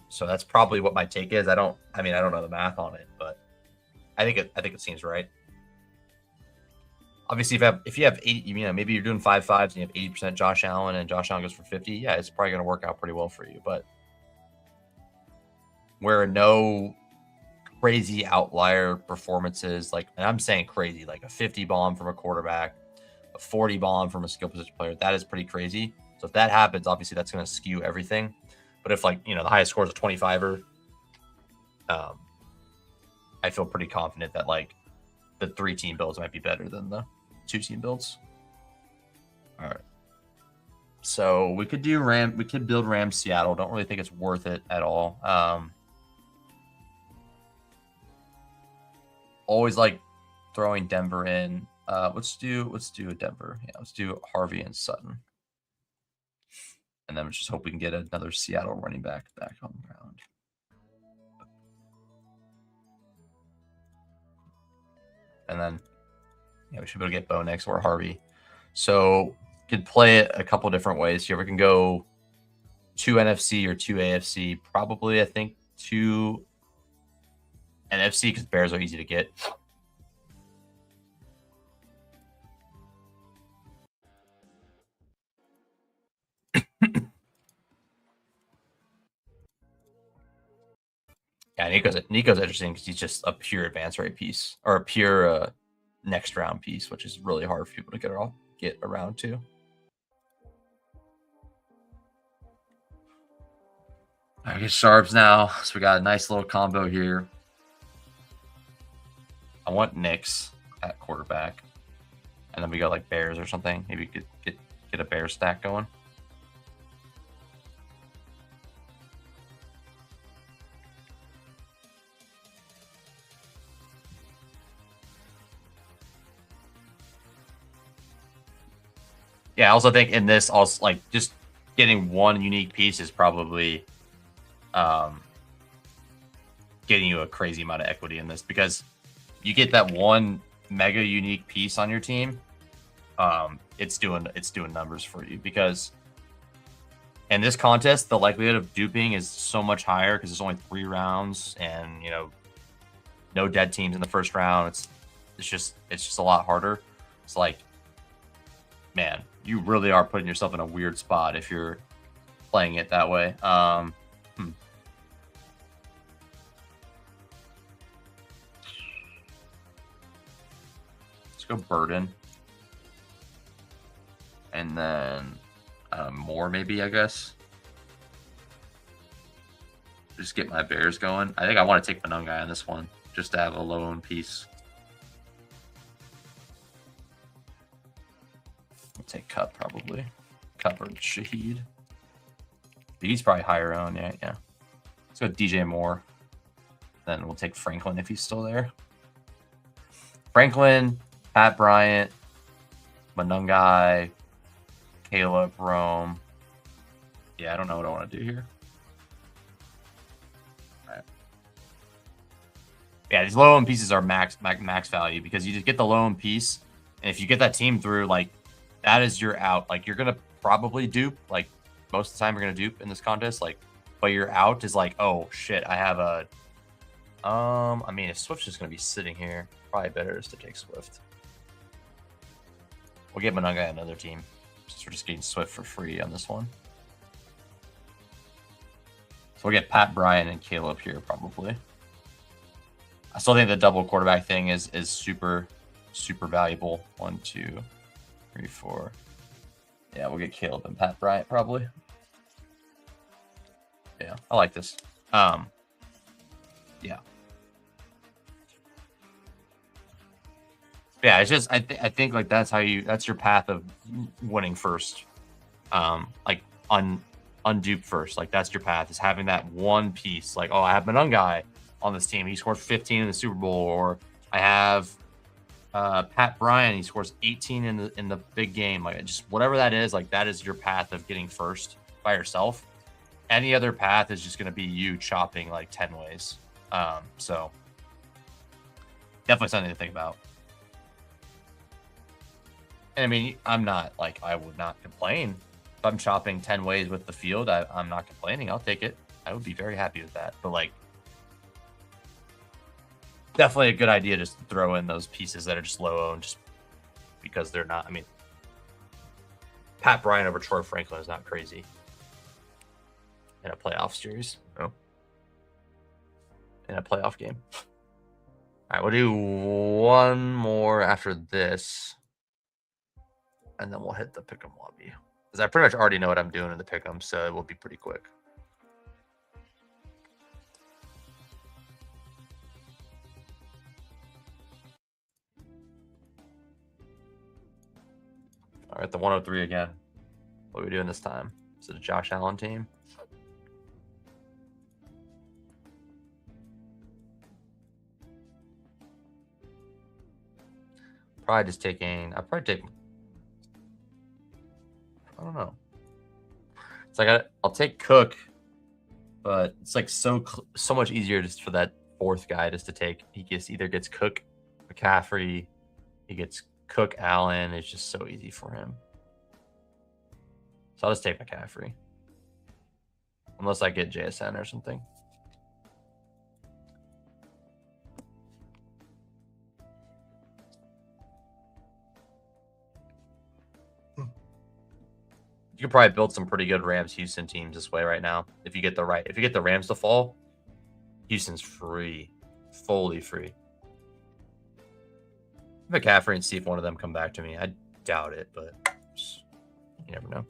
So that's probably what my take is. I don't know the math on it, but I think it seems right. Obviously, if you have 80, maybe you're doing 5-5s and you have 80% Josh Allen and Josh Allen goes for 50. Yeah, it's probably going to work out pretty well for you. But where no crazy outlier performances, like, and I'm saying crazy, like a 50 bomb from a quarterback, a 40 bomb from a skill position player, that is pretty crazy. So if that happens, obviously that's going to skew everything. But if like, the highest score is a 25er, I feel pretty confident that like the 3-team builds might be better than the 2-team builds. All right. So we could build Rams Seattle. Don't really think it's worth it at all. Always like throwing Denver in. Let's do a Denver. Yeah, let's do Harvey and Sutton. And then just hope we can get another Seattle running back on the ground. And then, we should be able to get Bo next or Harvey. So could play it a couple different ways. You ever can go 2 NFC or 2 AFC. Probably, I think 2 NFC because Bears are easy to get. Yeah, Nico's interesting because he's just a pure advance rate piece or a pure next round piece, which is really hard for people to get around to. I get Sharps now, so we got a nice little combo here. I want Knicks at quarterback, and then we got like Bears or something. Maybe we could get a Bears stack going. Yeah, I also think in this, also like just getting one unique piece is probably getting you a crazy amount of equity in this because you get that one mega unique piece on your team. It's doing numbers for you because in this contest, the likelihood of duping is so much higher because there's only 3 rounds and no dead teams in the first round. It's just a lot harder. It's like, man, you really are putting yourself in a weird spot if you're playing it that way. Let's go Burden. And then more maybe, I guess. Just get my Bears going. I think I want to take Manungai on this one just to have a low owned piece. I'll take Cup probably. Cup or Shaheed. He's probably higher owned, yeah. Let's go DJ Moore. Then we'll take Franklin if he's still there. Franklin, Pat Bryant, Manungai, Caleb, Rome. Yeah, I don't know what I want to do here. All right. Yeah, these low owned pieces are max value because you just get the low owned piece, and if you get that team through, like that is your out. Like you're gonna probably dupe. Like most of the time, you're gonna dupe in this contest. Like, but your out is like, oh shit, I have a. I mean, if Swift's just gonna be sitting here, probably better is to take Swift. We'll get Manungai another team. Since we're just getting Swift for free on this one. So we'll get Pat Bryant and Caleb here probably. I still think the double quarterback thing is super valuable. 1, 2, 3, 4. Yeah, we'll get Caleb and Pat Bryant probably. Yeah, I like this. Yeah. Yeah, it's just I think like that's your path of winning first. Like undupe first. Like that's your path is having that one piece. Like, oh, I have Manungai on this team. He scores 15 in the Super Bowl, or I have Pat Bryant. He scores 18 in the big game. Like just whatever that is. Like that is your path of getting first by yourself. any other path is just going to be you chopping like 10 ways. So definitely something to think about. And I mean, I'm not like, I would not complain if I'm chopping 10 ways with the field. I'm not complaining. I'll take it. I would be very happy with that. But like, definitely a good idea just to throw in those pieces that are just low owned, just because they're not. I mean, Pat Bryant over Troy Franklin is not crazy in a playoff series. No. In a playoff game. All right, we'll do one more after this, and then we'll hit the pick'em lobby. Because I pretty much already know what I'm doing in the pick'em, so it will be pretty quick. All right, the 103 again. What are we doing this time? Is it a Josh Allen team? Probably just taking. I'll probably take. I don't know. It's like I'll take Cook, but it's like so much easier just for that fourth guy just to take. He either gets Cook, McCaffrey, he gets Cook, Allen. It's just so easy for him. So I'll just take McCaffrey, unless I get JSN or something. You could probably build some pretty good Rams Houston teams this way right now. If you get the Rams to fall, Houston's free, fully free. McCaffrey and see if one of them come back to me. I doubt it, but you never know.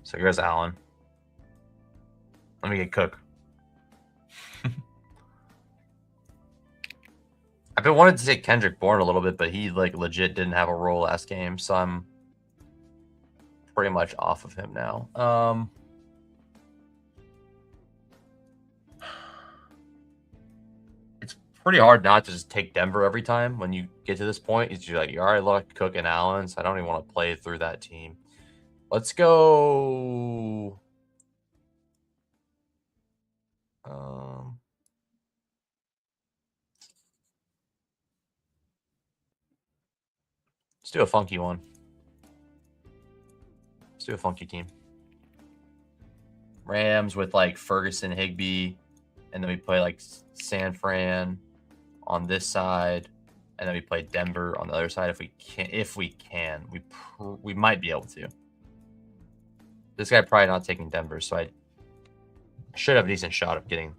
So here's Allen. Let me get Cook. I've been wanting to take Kendrick Bourne a little bit, but he like legit didn't have a role last game, so I'm pretty much off of him now. It's pretty hard not to just take Denver every time when you get to this point. You're like, you already locked Cook and Allen, so I don't even want to play through that team. Let's go. Let's do a funky one. Let's do a funky team. Rams with like Ferguson, Higbee, and then we play like San Fran on this side, and then we play Denver on the other side. If we can, we might be able to. This guy probably not taking Denver, so I should have a decent shot of getting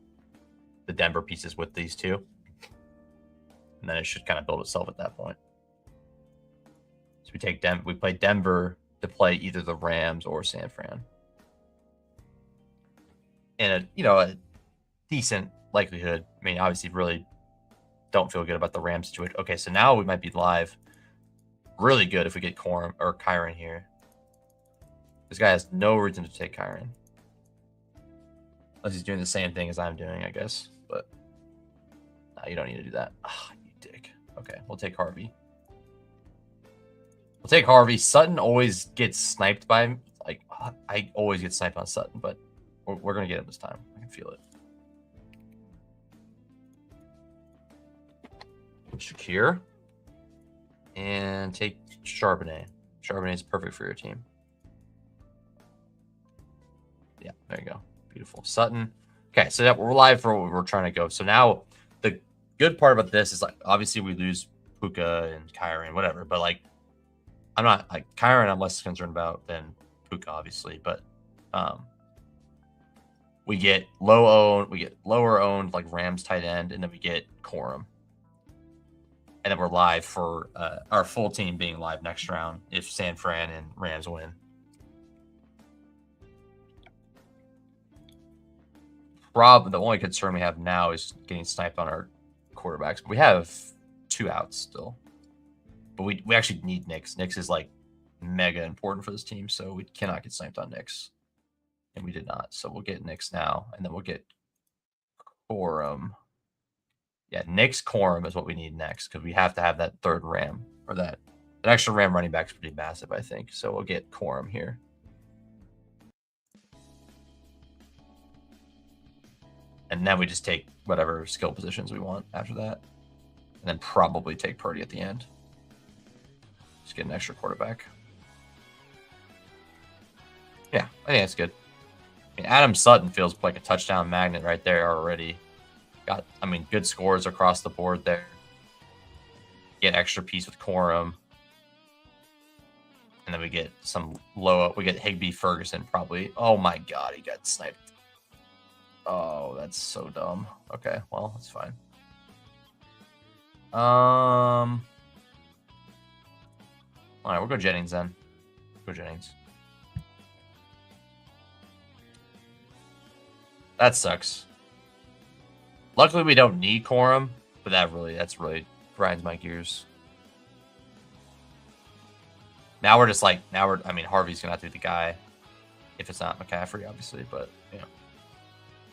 the Denver pieces with these two, and then it should kind of build itself at that point. So we take we play Denver to play either the Rams or San Fran, and a decent likelihood. I mean, obviously, really don't feel good about the Rams situation. Okay, so now we might be live. Really good if we get Kyron here. This guy has no reason to take Kyron. Unless he's doing the same thing as I'm doing, I guess. But no, you don't need to do that. Ah, you dick. Okay, we'll take Harvey. We'll take Harvey. Sutton always gets sniped by him. Like, I always get sniped on Sutton, but we're going to get him this time. I can feel it. Shakir. And take Charbonnet. Charbonnet is perfect for your team. Yeah, there you go. Beautiful. Sutton. Okay, so we're live for what we're trying to go. So now the good part about this is like obviously we lose Puka and Kyron, whatever, but like I'm not like Kyron I'm less concerned about than Puka, obviously, but we get lower owned like Rams tight end, and then we get Corum. And then we're live for our full team being live next round if San Fran and Rams win. The only concern we have now is getting sniped on our quarterbacks. We have 2 outs still. But we actually need Nix. Nix is like mega important for this team, so we cannot get sniped on Nix. And we did not. So we'll get Nix now, and then we'll get Corum. Yeah, Nix Corum is what we need next, because we have to have that third Ram, or that extra Ram running back is pretty massive, I think. So we'll get Corum here. And then we just take whatever skill positions we want after that. And then probably take Purdy at the end. Just get an extra quarterback. Yeah, I think that's good. I mean, Adam Sutton feels like a touchdown magnet right there already. Got, I mean, good scores across the board there. Get extra piece with Corum. And then we get some low, we get Higbee Ferguson probably. Oh my God, he got sniped. Oh, that's so dumb. Okay, well, that's fine. All right, we'll go Jennings then. Go Jennings. That sucks. Luckily, we don't need Corum, but that's really grinds my gears. Now we're just like, I mean, Harvey's gonna have to be the guy if it's not McCaffrey, obviously, but yeah.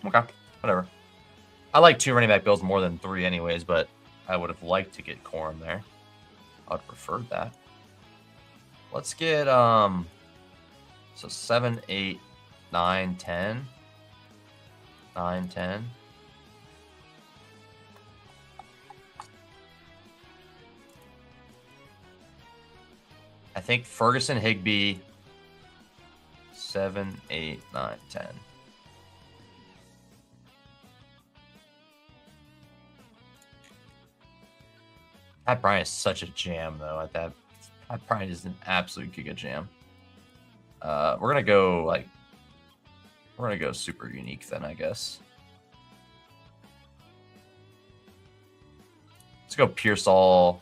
Okay, whatever. I like 2 running back builds more than 3 anyways, but I would have liked to get Corum there. I would have preferred that. Let's get, so 7, 8, 9, 10. 9, 10. I think Ferguson, Higbee, 7, 8, 9, 10. Pat Bryant is such a jam, though. At that, Pat Bryant is an absolute giga jam. We're gonna go super unique then, I guess. Let's go Pearsall.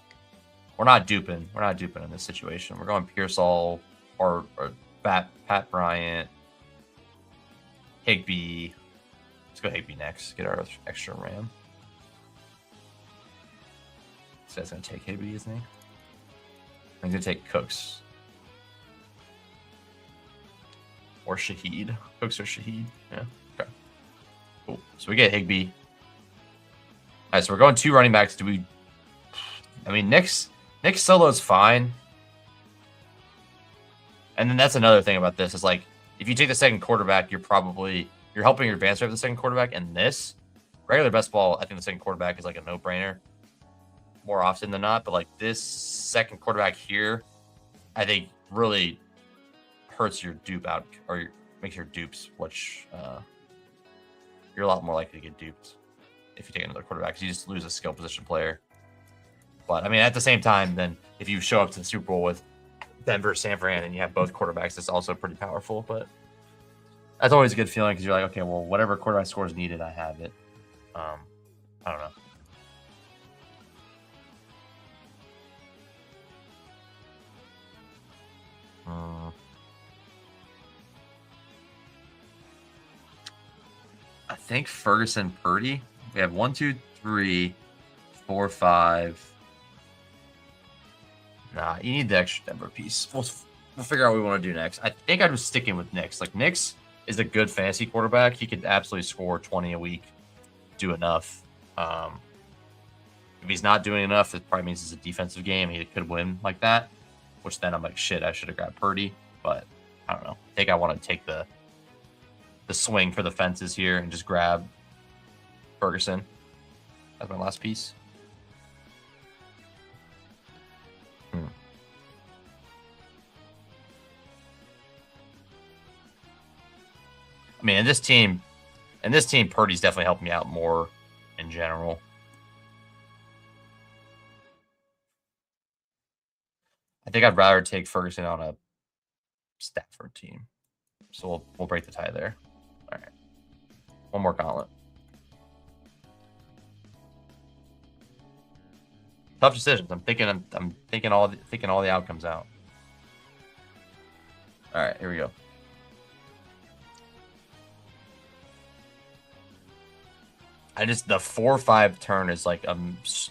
We're not duping. We're not duping in this situation. We're going Pearsall or Pat Bryant, Higbee. Let's go Higbee next. Get our extra Ram. This guy's gonna take Higbee, isn't he? I'm gonna take Cooks. Or Shaheed. Cooks or Shaheed. Yeah. Okay. Cool. So we get Higbee. All right, so we're going 2 running backs. I mean, Nick's solo's fine. And then that's another thing about this is like, if you take the second quarterback, you're helping your advance rate with the second quarterback. And this regular best ball, I think the second quarterback is like a no-brainer more often than not. But like this second quarterback here, I think really hurts your dupe out, or makes your dupes, which you're a lot more likely to get duped if you take another quarterback, because you just lose a skill position player. But I mean, at the same time, then if you show up to the Super Bowl with Denver, San Fran, and you have both quarterbacks, it's also pretty powerful. But that's always a good feeling, because you're like, okay, well, whatever quarterback score is needed, I have it. I don't know. I think Ferguson, Purdy. We have 1, 2, 3, 4, 5. Nah, you need the extra Denver piece. We'll figure out what we want to do next. I think I'm sticking with Nix. Like, Nix is a good fantasy quarterback. He could absolutely score 20 a week, do enough. If he's not doing enough, it probably means it's a defensive game. He could win like that, which then I'm like, shit, I should have grabbed Purdy. But I don't know. I think I want to take the swing for the fences here and just grab Ferguson as my last piece. I mean, in this team, Purdy's definitely helped me out more in general. I think I'd rather take Ferguson on a Stafford team. So we'll break the tie there. All right. One more gauntlet. Tough decisions. I'm thinking all the outcomes out. All right, here we go. the 4-5 turn is like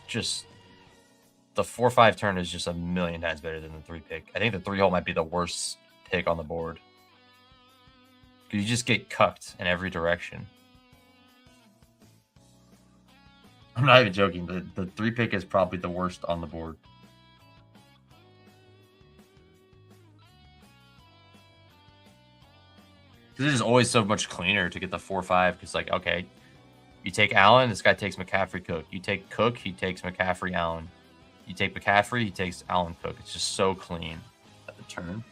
just the 4-5 turn is just a million times better than the 3 pick. I think the 3 hole might be the worst pick on the board. You just get cucked in every direction. I'm not even joking. The 3 pick is probably the worst on the board. Because it is always so much cleaner to get the 4-5. Because, like, okay, you take Allen, this guy takes McCaffrey, Cook. You take Cook, he takes McCaffrey, Allen. You take McCaffrey, he takes Allen, Cook. It's just so clean at the turn.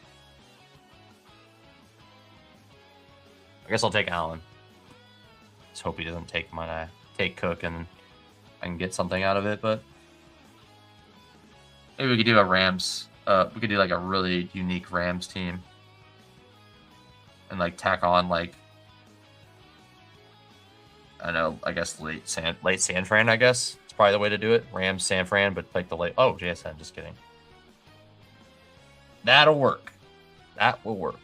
I guess I'll take Allen. Just hope he doesn't take take Cook and I can get something out of it. But maybe we could do a Rams. We could do like a really unique Rams team and like tack on like I don't know. I guess late San Fran. I guess it's probably the way to do it. Rams, San Fran, but like the late. Oh, JSN. Just kidding. That'll work. That will work.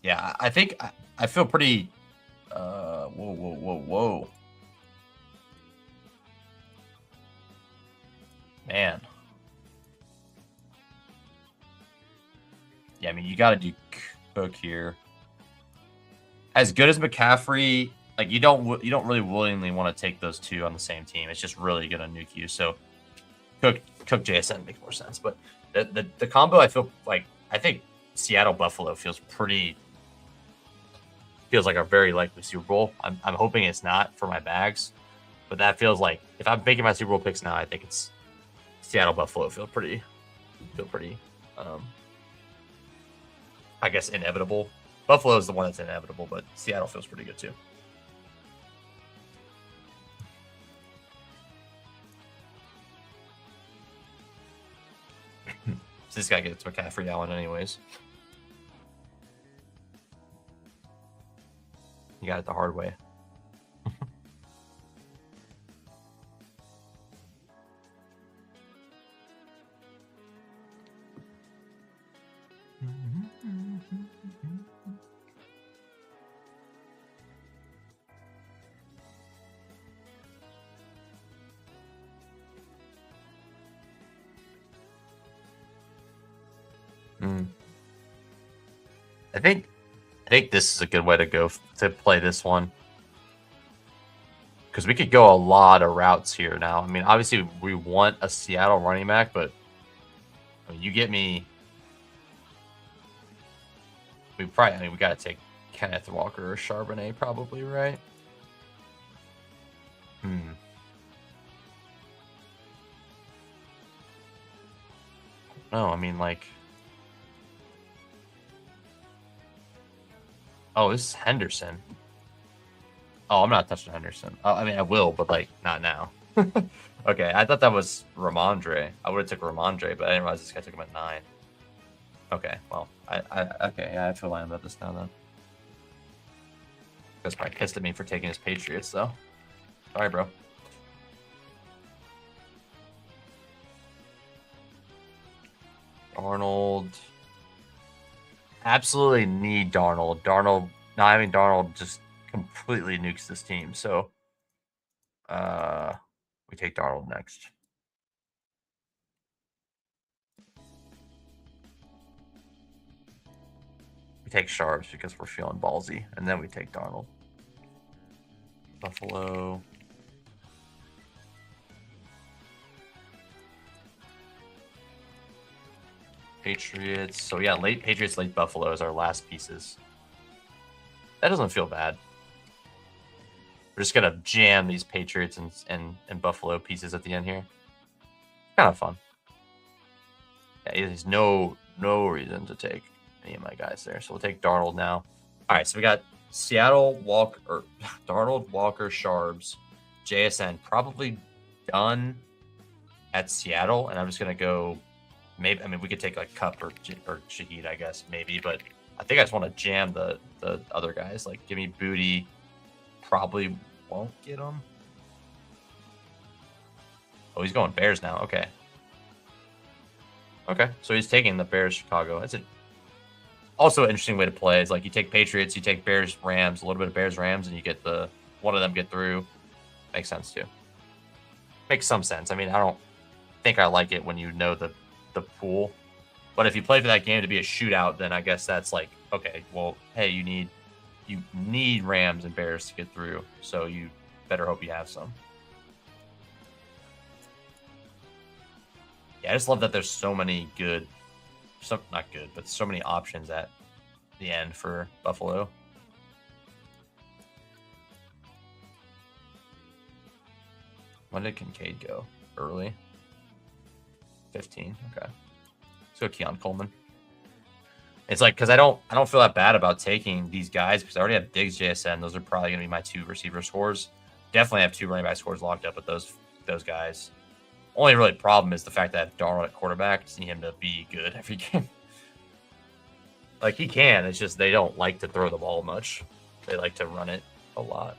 Yeah, I think I feel pretty. Whoa. Man. Yeah, I mean, you got to do Cook here. As good as McCaffrey, like you don't really willingly want to take those 2 on the same team. It's just really gonna nuke you. So Cook JSN makes more sense. But the combo, I feel like I think Seattle Buffalo feels like a very likely Super Bowl. I'm hoping it's not for my bags, but that feels like if I'm making my Super Bowl picks now, I think it's Seattle Buffalo feel pretty I guess inevitable. Buffalo is the one that's inevitable, but Seattle feels pretty good too. So this guy gets McCaffrey Allen anyways. You got it the hard way. I think this is a good way to go to play this one. Because we could go a lot of routes here now. I mean, obviously we want a Seattle running back, but I mean, you get me. We got to take Kenneth Walker or Charbonnet probably, right? No, I mean, like... Oh, this is Henderson. Oh, I'm not touching Henderson. I mean, I will, but, like, not now. Okay, I thought that was Ramondre. I would have took Ramondre, but I didn't realize this guy took him at 9. Okay, well, okay, yeah, I feel lying about this now, then. That's probably pissed at me for taking his Patriots, though. Sorry, bro. Darnold. Absolutely need Darnold. Not having Darnold just completely nukes this team. So we take Darnold next. We take Sharps because we're feeling ballsy, and then we take Darnold. Buffalo. Patriots. So yeah, late Patriots, late Buffalo is our last pieces. That doesn't feel bad. We're just gonna jam these Patriots and Buffalo pieces at the end here. Kind of fun. Yeah, there's no reason to take any of my guys there. So we'll take Darnold now. All right, so we got Seattle, Walker, Darnold, Walker, Sharbs, JSN probably done at Seattle, and I'm just gonna go. Maybe I mean we could take like Cup or Shaheed, I guess maybe, but I think I just want to jam the other guys. Like give me Booty. Probably won't get him. Oh, he's going Bears now. Okay. Okay, so he's taking the Bears Chicago. That's it. Also, an interesting way to play is like you take Patriots, you take Bears, Rams, a little bit of Bears, Rams, and you get one of them get through. Makes sense too. Makes some sense. I mean, I don't think I like it when you know the pool, but if you play for that game to be a shootout, then I guess that's like, okay, well, hey, you need Rams and Bears to get through, so you better hope you have some. Yeah, I just love that there's so many good, not good, but so many options at the end for Buffalo. When did Kincaid go? Early? 15. Okay. Let's go Keon Coleman. It's like, because I don't feel that bad about taking these guys because I already have Diggs, JSN. Those are probably going to be my 2 receiver scores. Definitely have 2 running back scores locked up with those guys. Only really problem is the fact that I have Darnold at quarterback. Just need him to be good every game. Like, he can. It's just they don't like to throw the ball much. They like to run it a lot.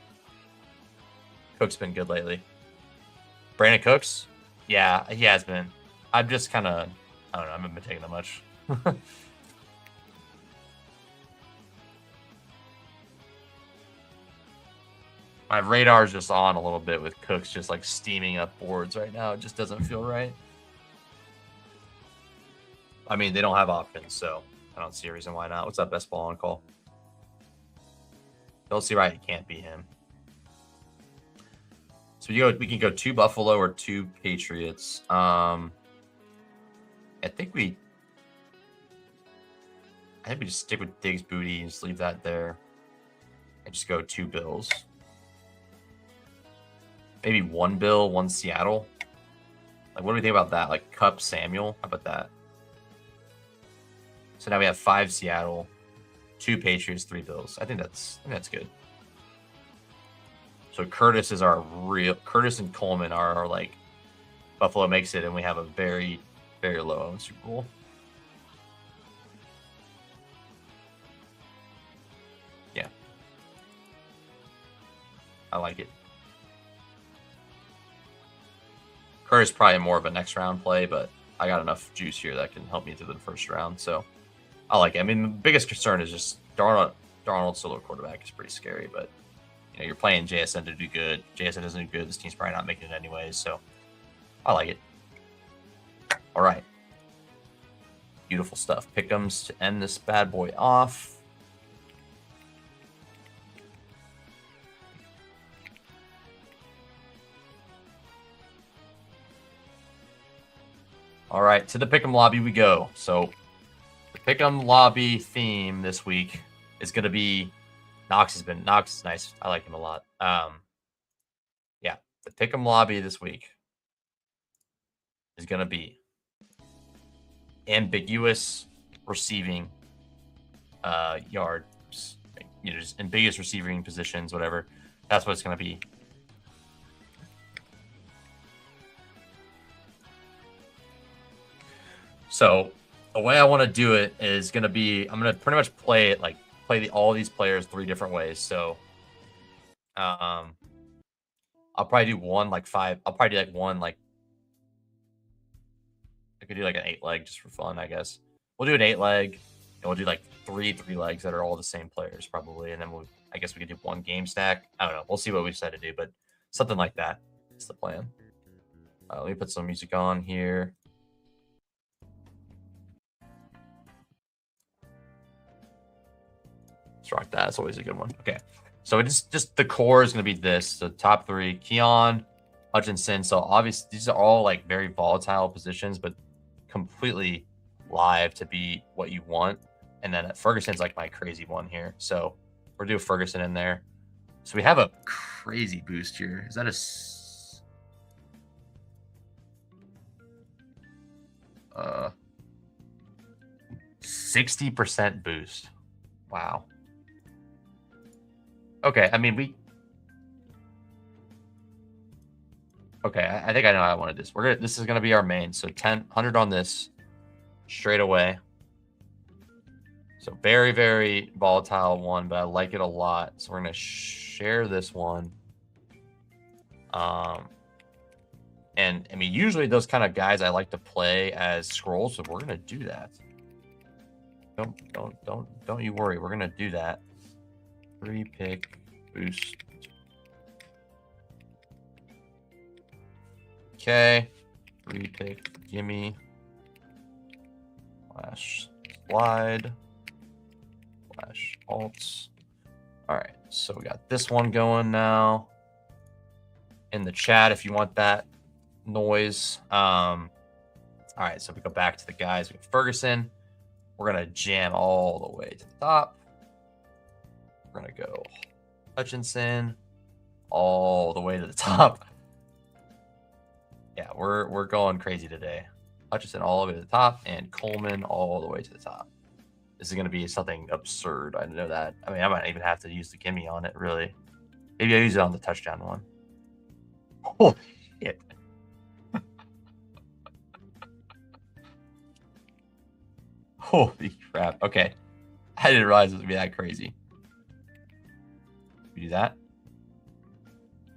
Cook's been good lately. Brandon Cooks? Yeah, he has been. I'm just kind of, I don't know, I haven't been taking that much. My radar's just on a little bit with Cooks just like steaming up boards right now. It just doesn't feel right. I mean, they don't have options, so I don't see a reason why not. What's up, Bestball on call? Don't see why it can't be him. So we can go 2 Buffalo or 2 Patriots. I think we just stick with Diggs Booty and just leave that there. And just go 2 Bills. Maybe 1 Bill, 1 Seattle. Like, what do we think about that? Like Cup Samuel? How about that? So now we have 5 Seattle, 2 Patriots, 3 Bills. I think that's good. So Curtis and Coleman are our, like, Buffalo makes it, and we have a very, very low owned Super Bowl. Yeah. I like it. Curtis probably more of a next round play, but I got enough juice here that can help me through the first round. So I like it. I mean, the biggest concern is just Darnold solo quarterback is pretty scary, but you know, you're playing JSN to do good. JSN doesn't do good. This team's probably not making it anyways, so I like it. All right. Beautiful stuff. Pickems to end this bad boy off. All right, to the Pick'em lobby we go. So the Pick'em lobby theme this week is going to be Knox is nice. I like him a lot. Yeah, the Pick'em lobby this week is going to be ambiguous receiving yards, you know, just ambiguous receiving positions, whatever. That's what it's going to be. So the way I want to do it is going to be, I'm going to pretty much play all these players 3 different ways. So I'll probably do one like 5. I'll probably do like one like, I could do like an 8-leg just for fun, I guess. We'll do an 8-leg, and we'll do like 3 3-legs that are all the same players probably, and then I guess we could do 1 game stack. I don't know. We'll see what we decide to do, but something like that is the plan. Let me put some music on here. Let's rock that. That's always a good one. Okay. So it's just the core is going to be this. The top 3, Keon, Hutchinson. So obviously these are all like very volatile positions, but completely live to be what you want. And then Ferguson's like my crazy one here. So we're doing Ferguson in there. So we have a crazy boost here. Is that a 60% boost? Wow. Okay, I mean okay, I think I know how I wanted this. This is gonna be our main. So 100 on this straight away. So very, very volatile one, but I like it a lot. So we're gonna share this one. And I mean, usually those kind of guys I like to play as scrolls, so we're gonna do that. Don't you worry. We're gonna do that. 3-pick boost. Okay. 3-pick gimme. Flash slide. Flash alts. All right. So we got this one going now. In the chat, if you want that noise. All right. So we go back to the guys. We have Ferguson. We're gonna jam all the way to the top. We're gonna go Hutchinson all the way to the top. Yeah, we're going crazy today. Hutchinson all the way to the top, and Coleman all the way to the top. This is gonna be something absurd. I know that. I mean, I might even have to use the gimme on it. Really, maybe I use it on the touchdown one. Holy shit! Holy crap! Okay, I didn't realize it would be that crazy. We do that.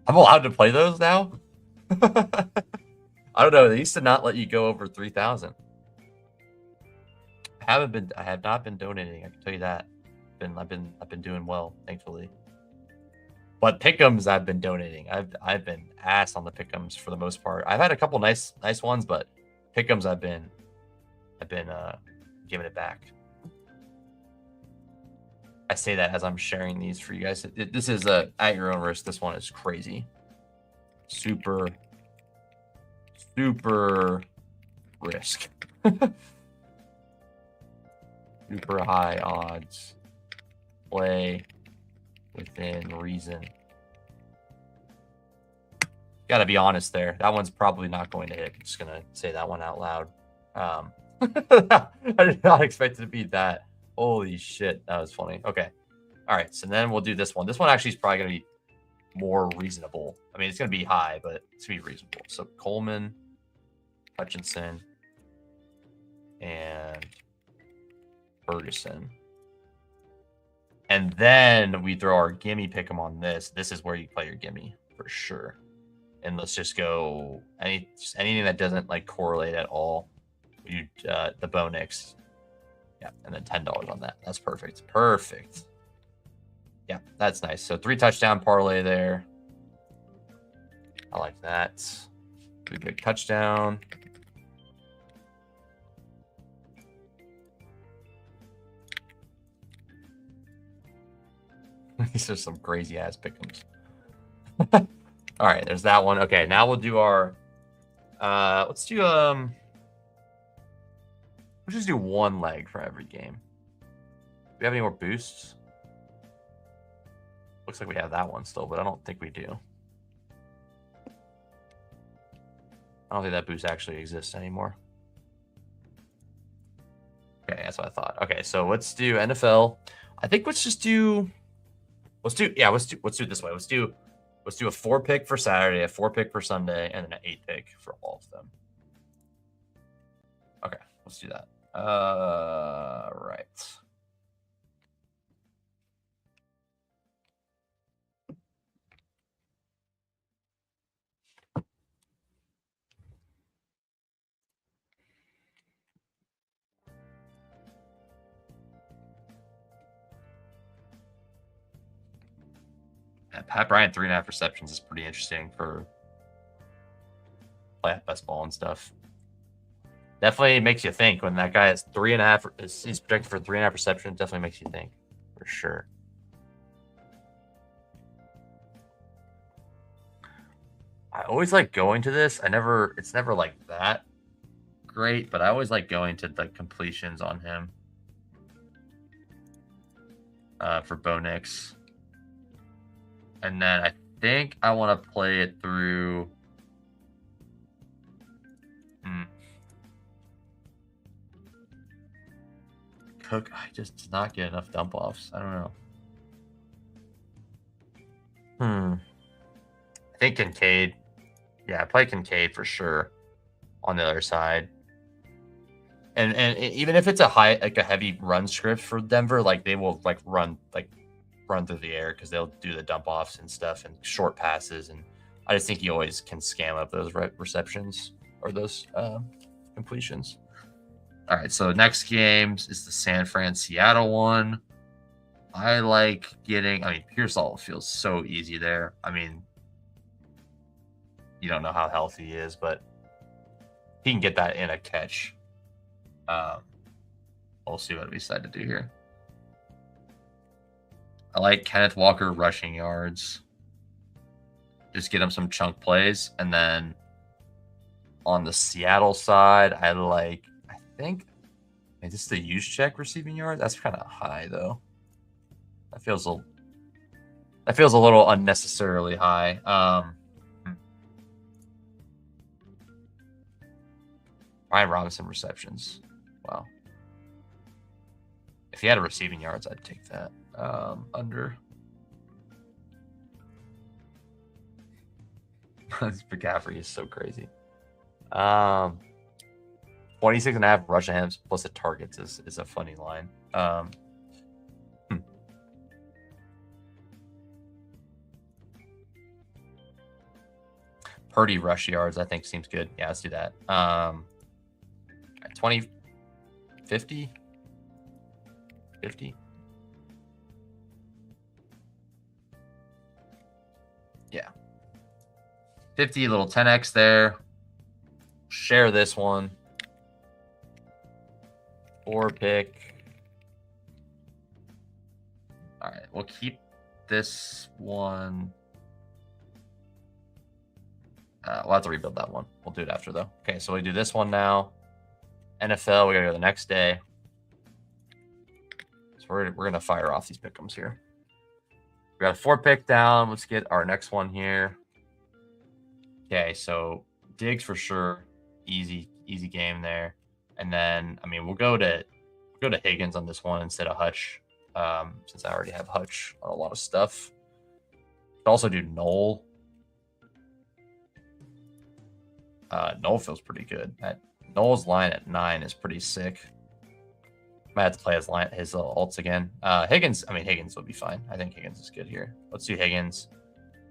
I'm allowed to play those now. I don't know. They used to not let you go over 3,000. I have not been donating. I can tell you that. I've been doing well, thankfully. But Pickems, I've been donating. I've been ass on the Pickems for the most part. I've had a couple nice ones, but Pickems I've been giving it back. I say that as I'm sharing these for you guys. This is at your own risk. This one is crazy. Super risk. Super high odds. Play within reason. Gotta be honest there. That one's probably not going to hit. I'm just gonna say that one out loud. I did not expect it to be that. Holy shit, that was funny. Okay. All right, so then we'll do this one. This one actually is probably gonna be more reasonable. I mean, it's gonna be high, but it's gonna be reasonable. So Coleman, Hutchinson, and Ferguson. And then we throw our gimme pick 'em on this. This is where you play your gimme for sure. And let's just go anything that doesn't like correlate at all. You the Bonix. Yeah, and then $10 on that. That's perfect. Perfect. Yeah, that's nice. So 3 touchdown parlay there. I like that. 3 big touchdown. These are some crazy ass Pickems. All right, there's that one. Okay, now we'll do our let's do we'll just do 1 leg for every game. Do we have any more boosts? Looks like we have that one still, but I don't think we do. I don't think that boost actually exists anymore. Okay, that's what I thought. Okay, so let's do NFL. I think let's do it this way. Let's do a 4-pick for Saturday, a 4-pick for Sunday, and then an 8-pick for all of them. Okay, let's do that. Right. Pat Bryant 3.5 receptions is pretty interesting for play at Bestball and stuff. Definitely makes you think when that guy has 3.5. He's projected for 3.5 receptions. Definitely makes you think for sure. I always like going to this. It's never like that great, but I always like going to the completions on him for Bonix. And then I think I want to play it through. Cook, I just did not get enough dump offs. I don't know. I think Kincaid. Yeah, I play Kincaid for sure on the other side. And even if it's a heavy run script for Denver, like they will run through the air because they'll do the dump offs and stuff and short passes, and I just think he always can scam up those receptions or those completions. All right, so next game is the San Fran Seattle one. I like getting. I mean, Pearsall feels so easy there. I mean, you don't know how healthy he is, but he can get that in a catch. We'll see what we decide to do here. I like Kenneth Walker rushing yards. Just get him some chunk plays. And then on the Seattle side, I think, is this the use check receiving yard? That's kind of high, though. That feels a little unnecessarily high. Ryan Robinson receptions. Wow. If he had a receiving yards, I'd take that. Under. McCaffrey is so crazy. 26.5 rush attempts plus the targets is a funny line. Purdy rush yards, I think seems good. Yeah, let's do that. 20, 50, 50. Yeah. 50, little 10x there. Share this one. 4 pick. All right, we'll keep this one. We'll have to rebuild that one. We'll do it after, though. Okay, so we do this one now. NFL, we got to go the next day. So we're going to fire off these pick'ems here. We got a 4 pick down. Let's get our next one here. Okay, so Diggs for sure. Easy game there. And then, I mean, we'll go to Higgins on this one instead of Hutch, since I already have Hutch on a lot of stuff. Could also do Noel. Noel feels pretty good. Noel's line at 9 is pretty sick. Might have to play his ults again. Higgins will be fine. I think Higgins is good here. Let's do Higgins.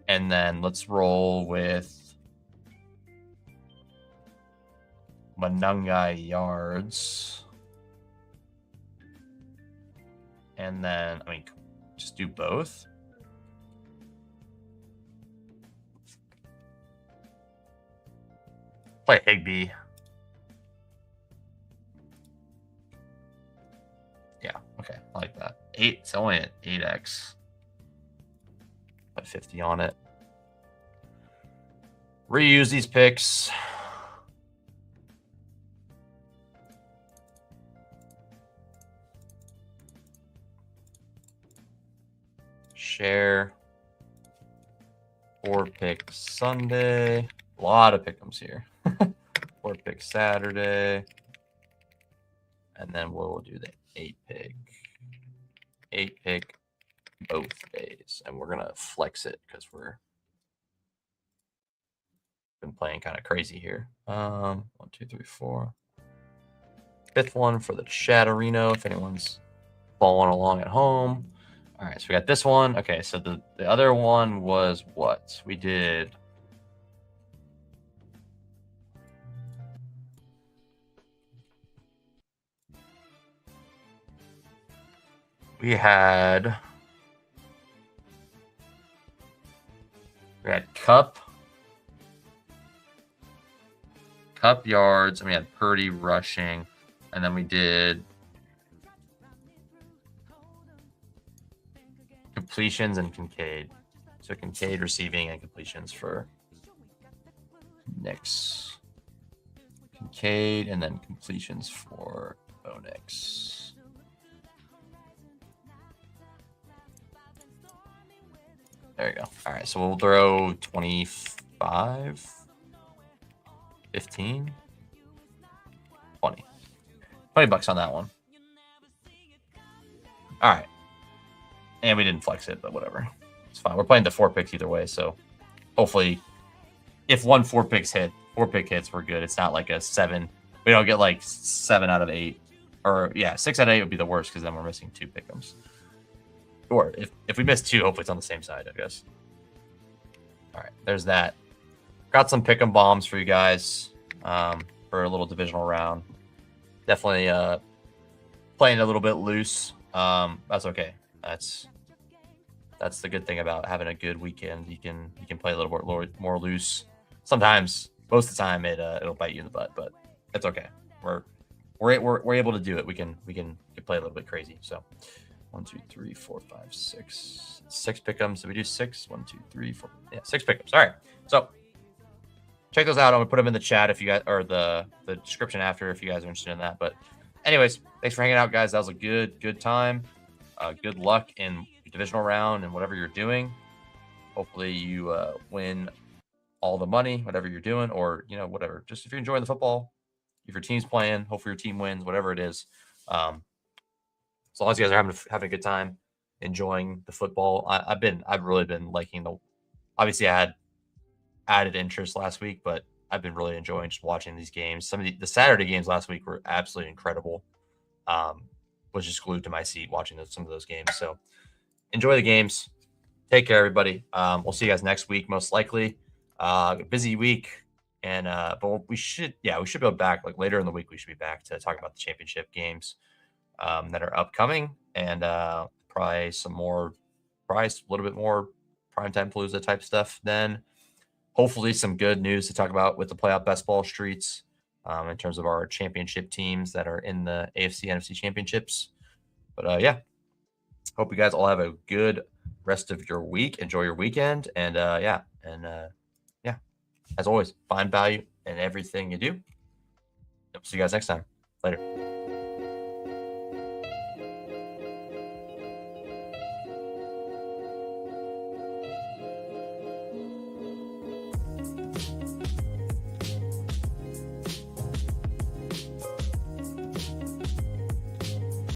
And then let's roll with Manungai yards. And then, I mean, just do both. Play Higbee. Yeah, okay, I like that. 8, it's only at 8x. Put 50 on it. Reuse these picks. Share. 4 pick Sunday. A lot of pick'ems here. 4 pick Saturday. And then we'll do the 8 pick. 8 pick both days. And we're going to flex it because we're been playing kind of crazy here. 1, 2, 3, 4. 5th one for the Chatterino if anyone's following along at home. All right, so we got this one. Okay, so the other one was what? We did. We had Cup yards, and we had Purdy rushing, and then we did completions and Kincaid. So Kincaid receiving and completions for Nix. Kincaid and then completions for Bonix. There you go. All right, so we'll throw 25, 15, 20. $20 on that one. All right. And we didn't flex it, but whatever. It's fine. We're playing the 4 picks either way, so hopefully if 4 pick hits, we're good. It's not like a 7. We don't get like 7 out of 8. Or, yeah, 6 out of 8 would be the worst because then we're missing 2 pick'ems. Or if we miss 2, hopefully it's on the same side, I guess. All right, there's that. Got some pick'em bombs for you guys for a little divisional round. definitely playing a little bit loose. That's okay. That's the good thing about having a good weekend. You can play a little bit more loose. Sometimes, most of the time, it'll bite you in the butt, but it's okay. We're able to do it. We can play a little bit crazy. So 1, 2, 3, 4, 5, 6 Pickems. Did we do 6? 1, 2, 3, 4. Yeah, 6 Pickems. All right. So check those out. I'm gonna put them in the chat if you guys, or the description after if you guys are interested in that. But anyways, thanks for hanging out, guys. That was a good time. Good luck in your divisional round and whatever you're doing. Hopefully you win all the money, whatever you're doing, or whatever. Just if you're enjoying the football, if your team's playing, hopefully your team wins, whatever it is. As long as you guys are having a good time, enjoying the football. I've really been liking the. Obviously, I had added interest last week, but I've been really enjoying just watching these games. Some of the Saturday games last week were absolutely incredible. Was just glued to my seat watching some of those games. So enjoy the games. Take care, everybody. We'll see you guys next week, most likely. Busy week, and but we should go back like later in the week. We should be back to talk about the championship games that are upcoming, and probably a little bit more primetime Palooza type stuff. Then hopefully some good news to talk about with the playoff Bestball streets in terms of our championship teams that are in the AFC NFC championships. But yeah, hope you guys all have a good rest of your week. Enjoy your weekend, and yeah, as always, find value in everything you do. See you guys next time. Later.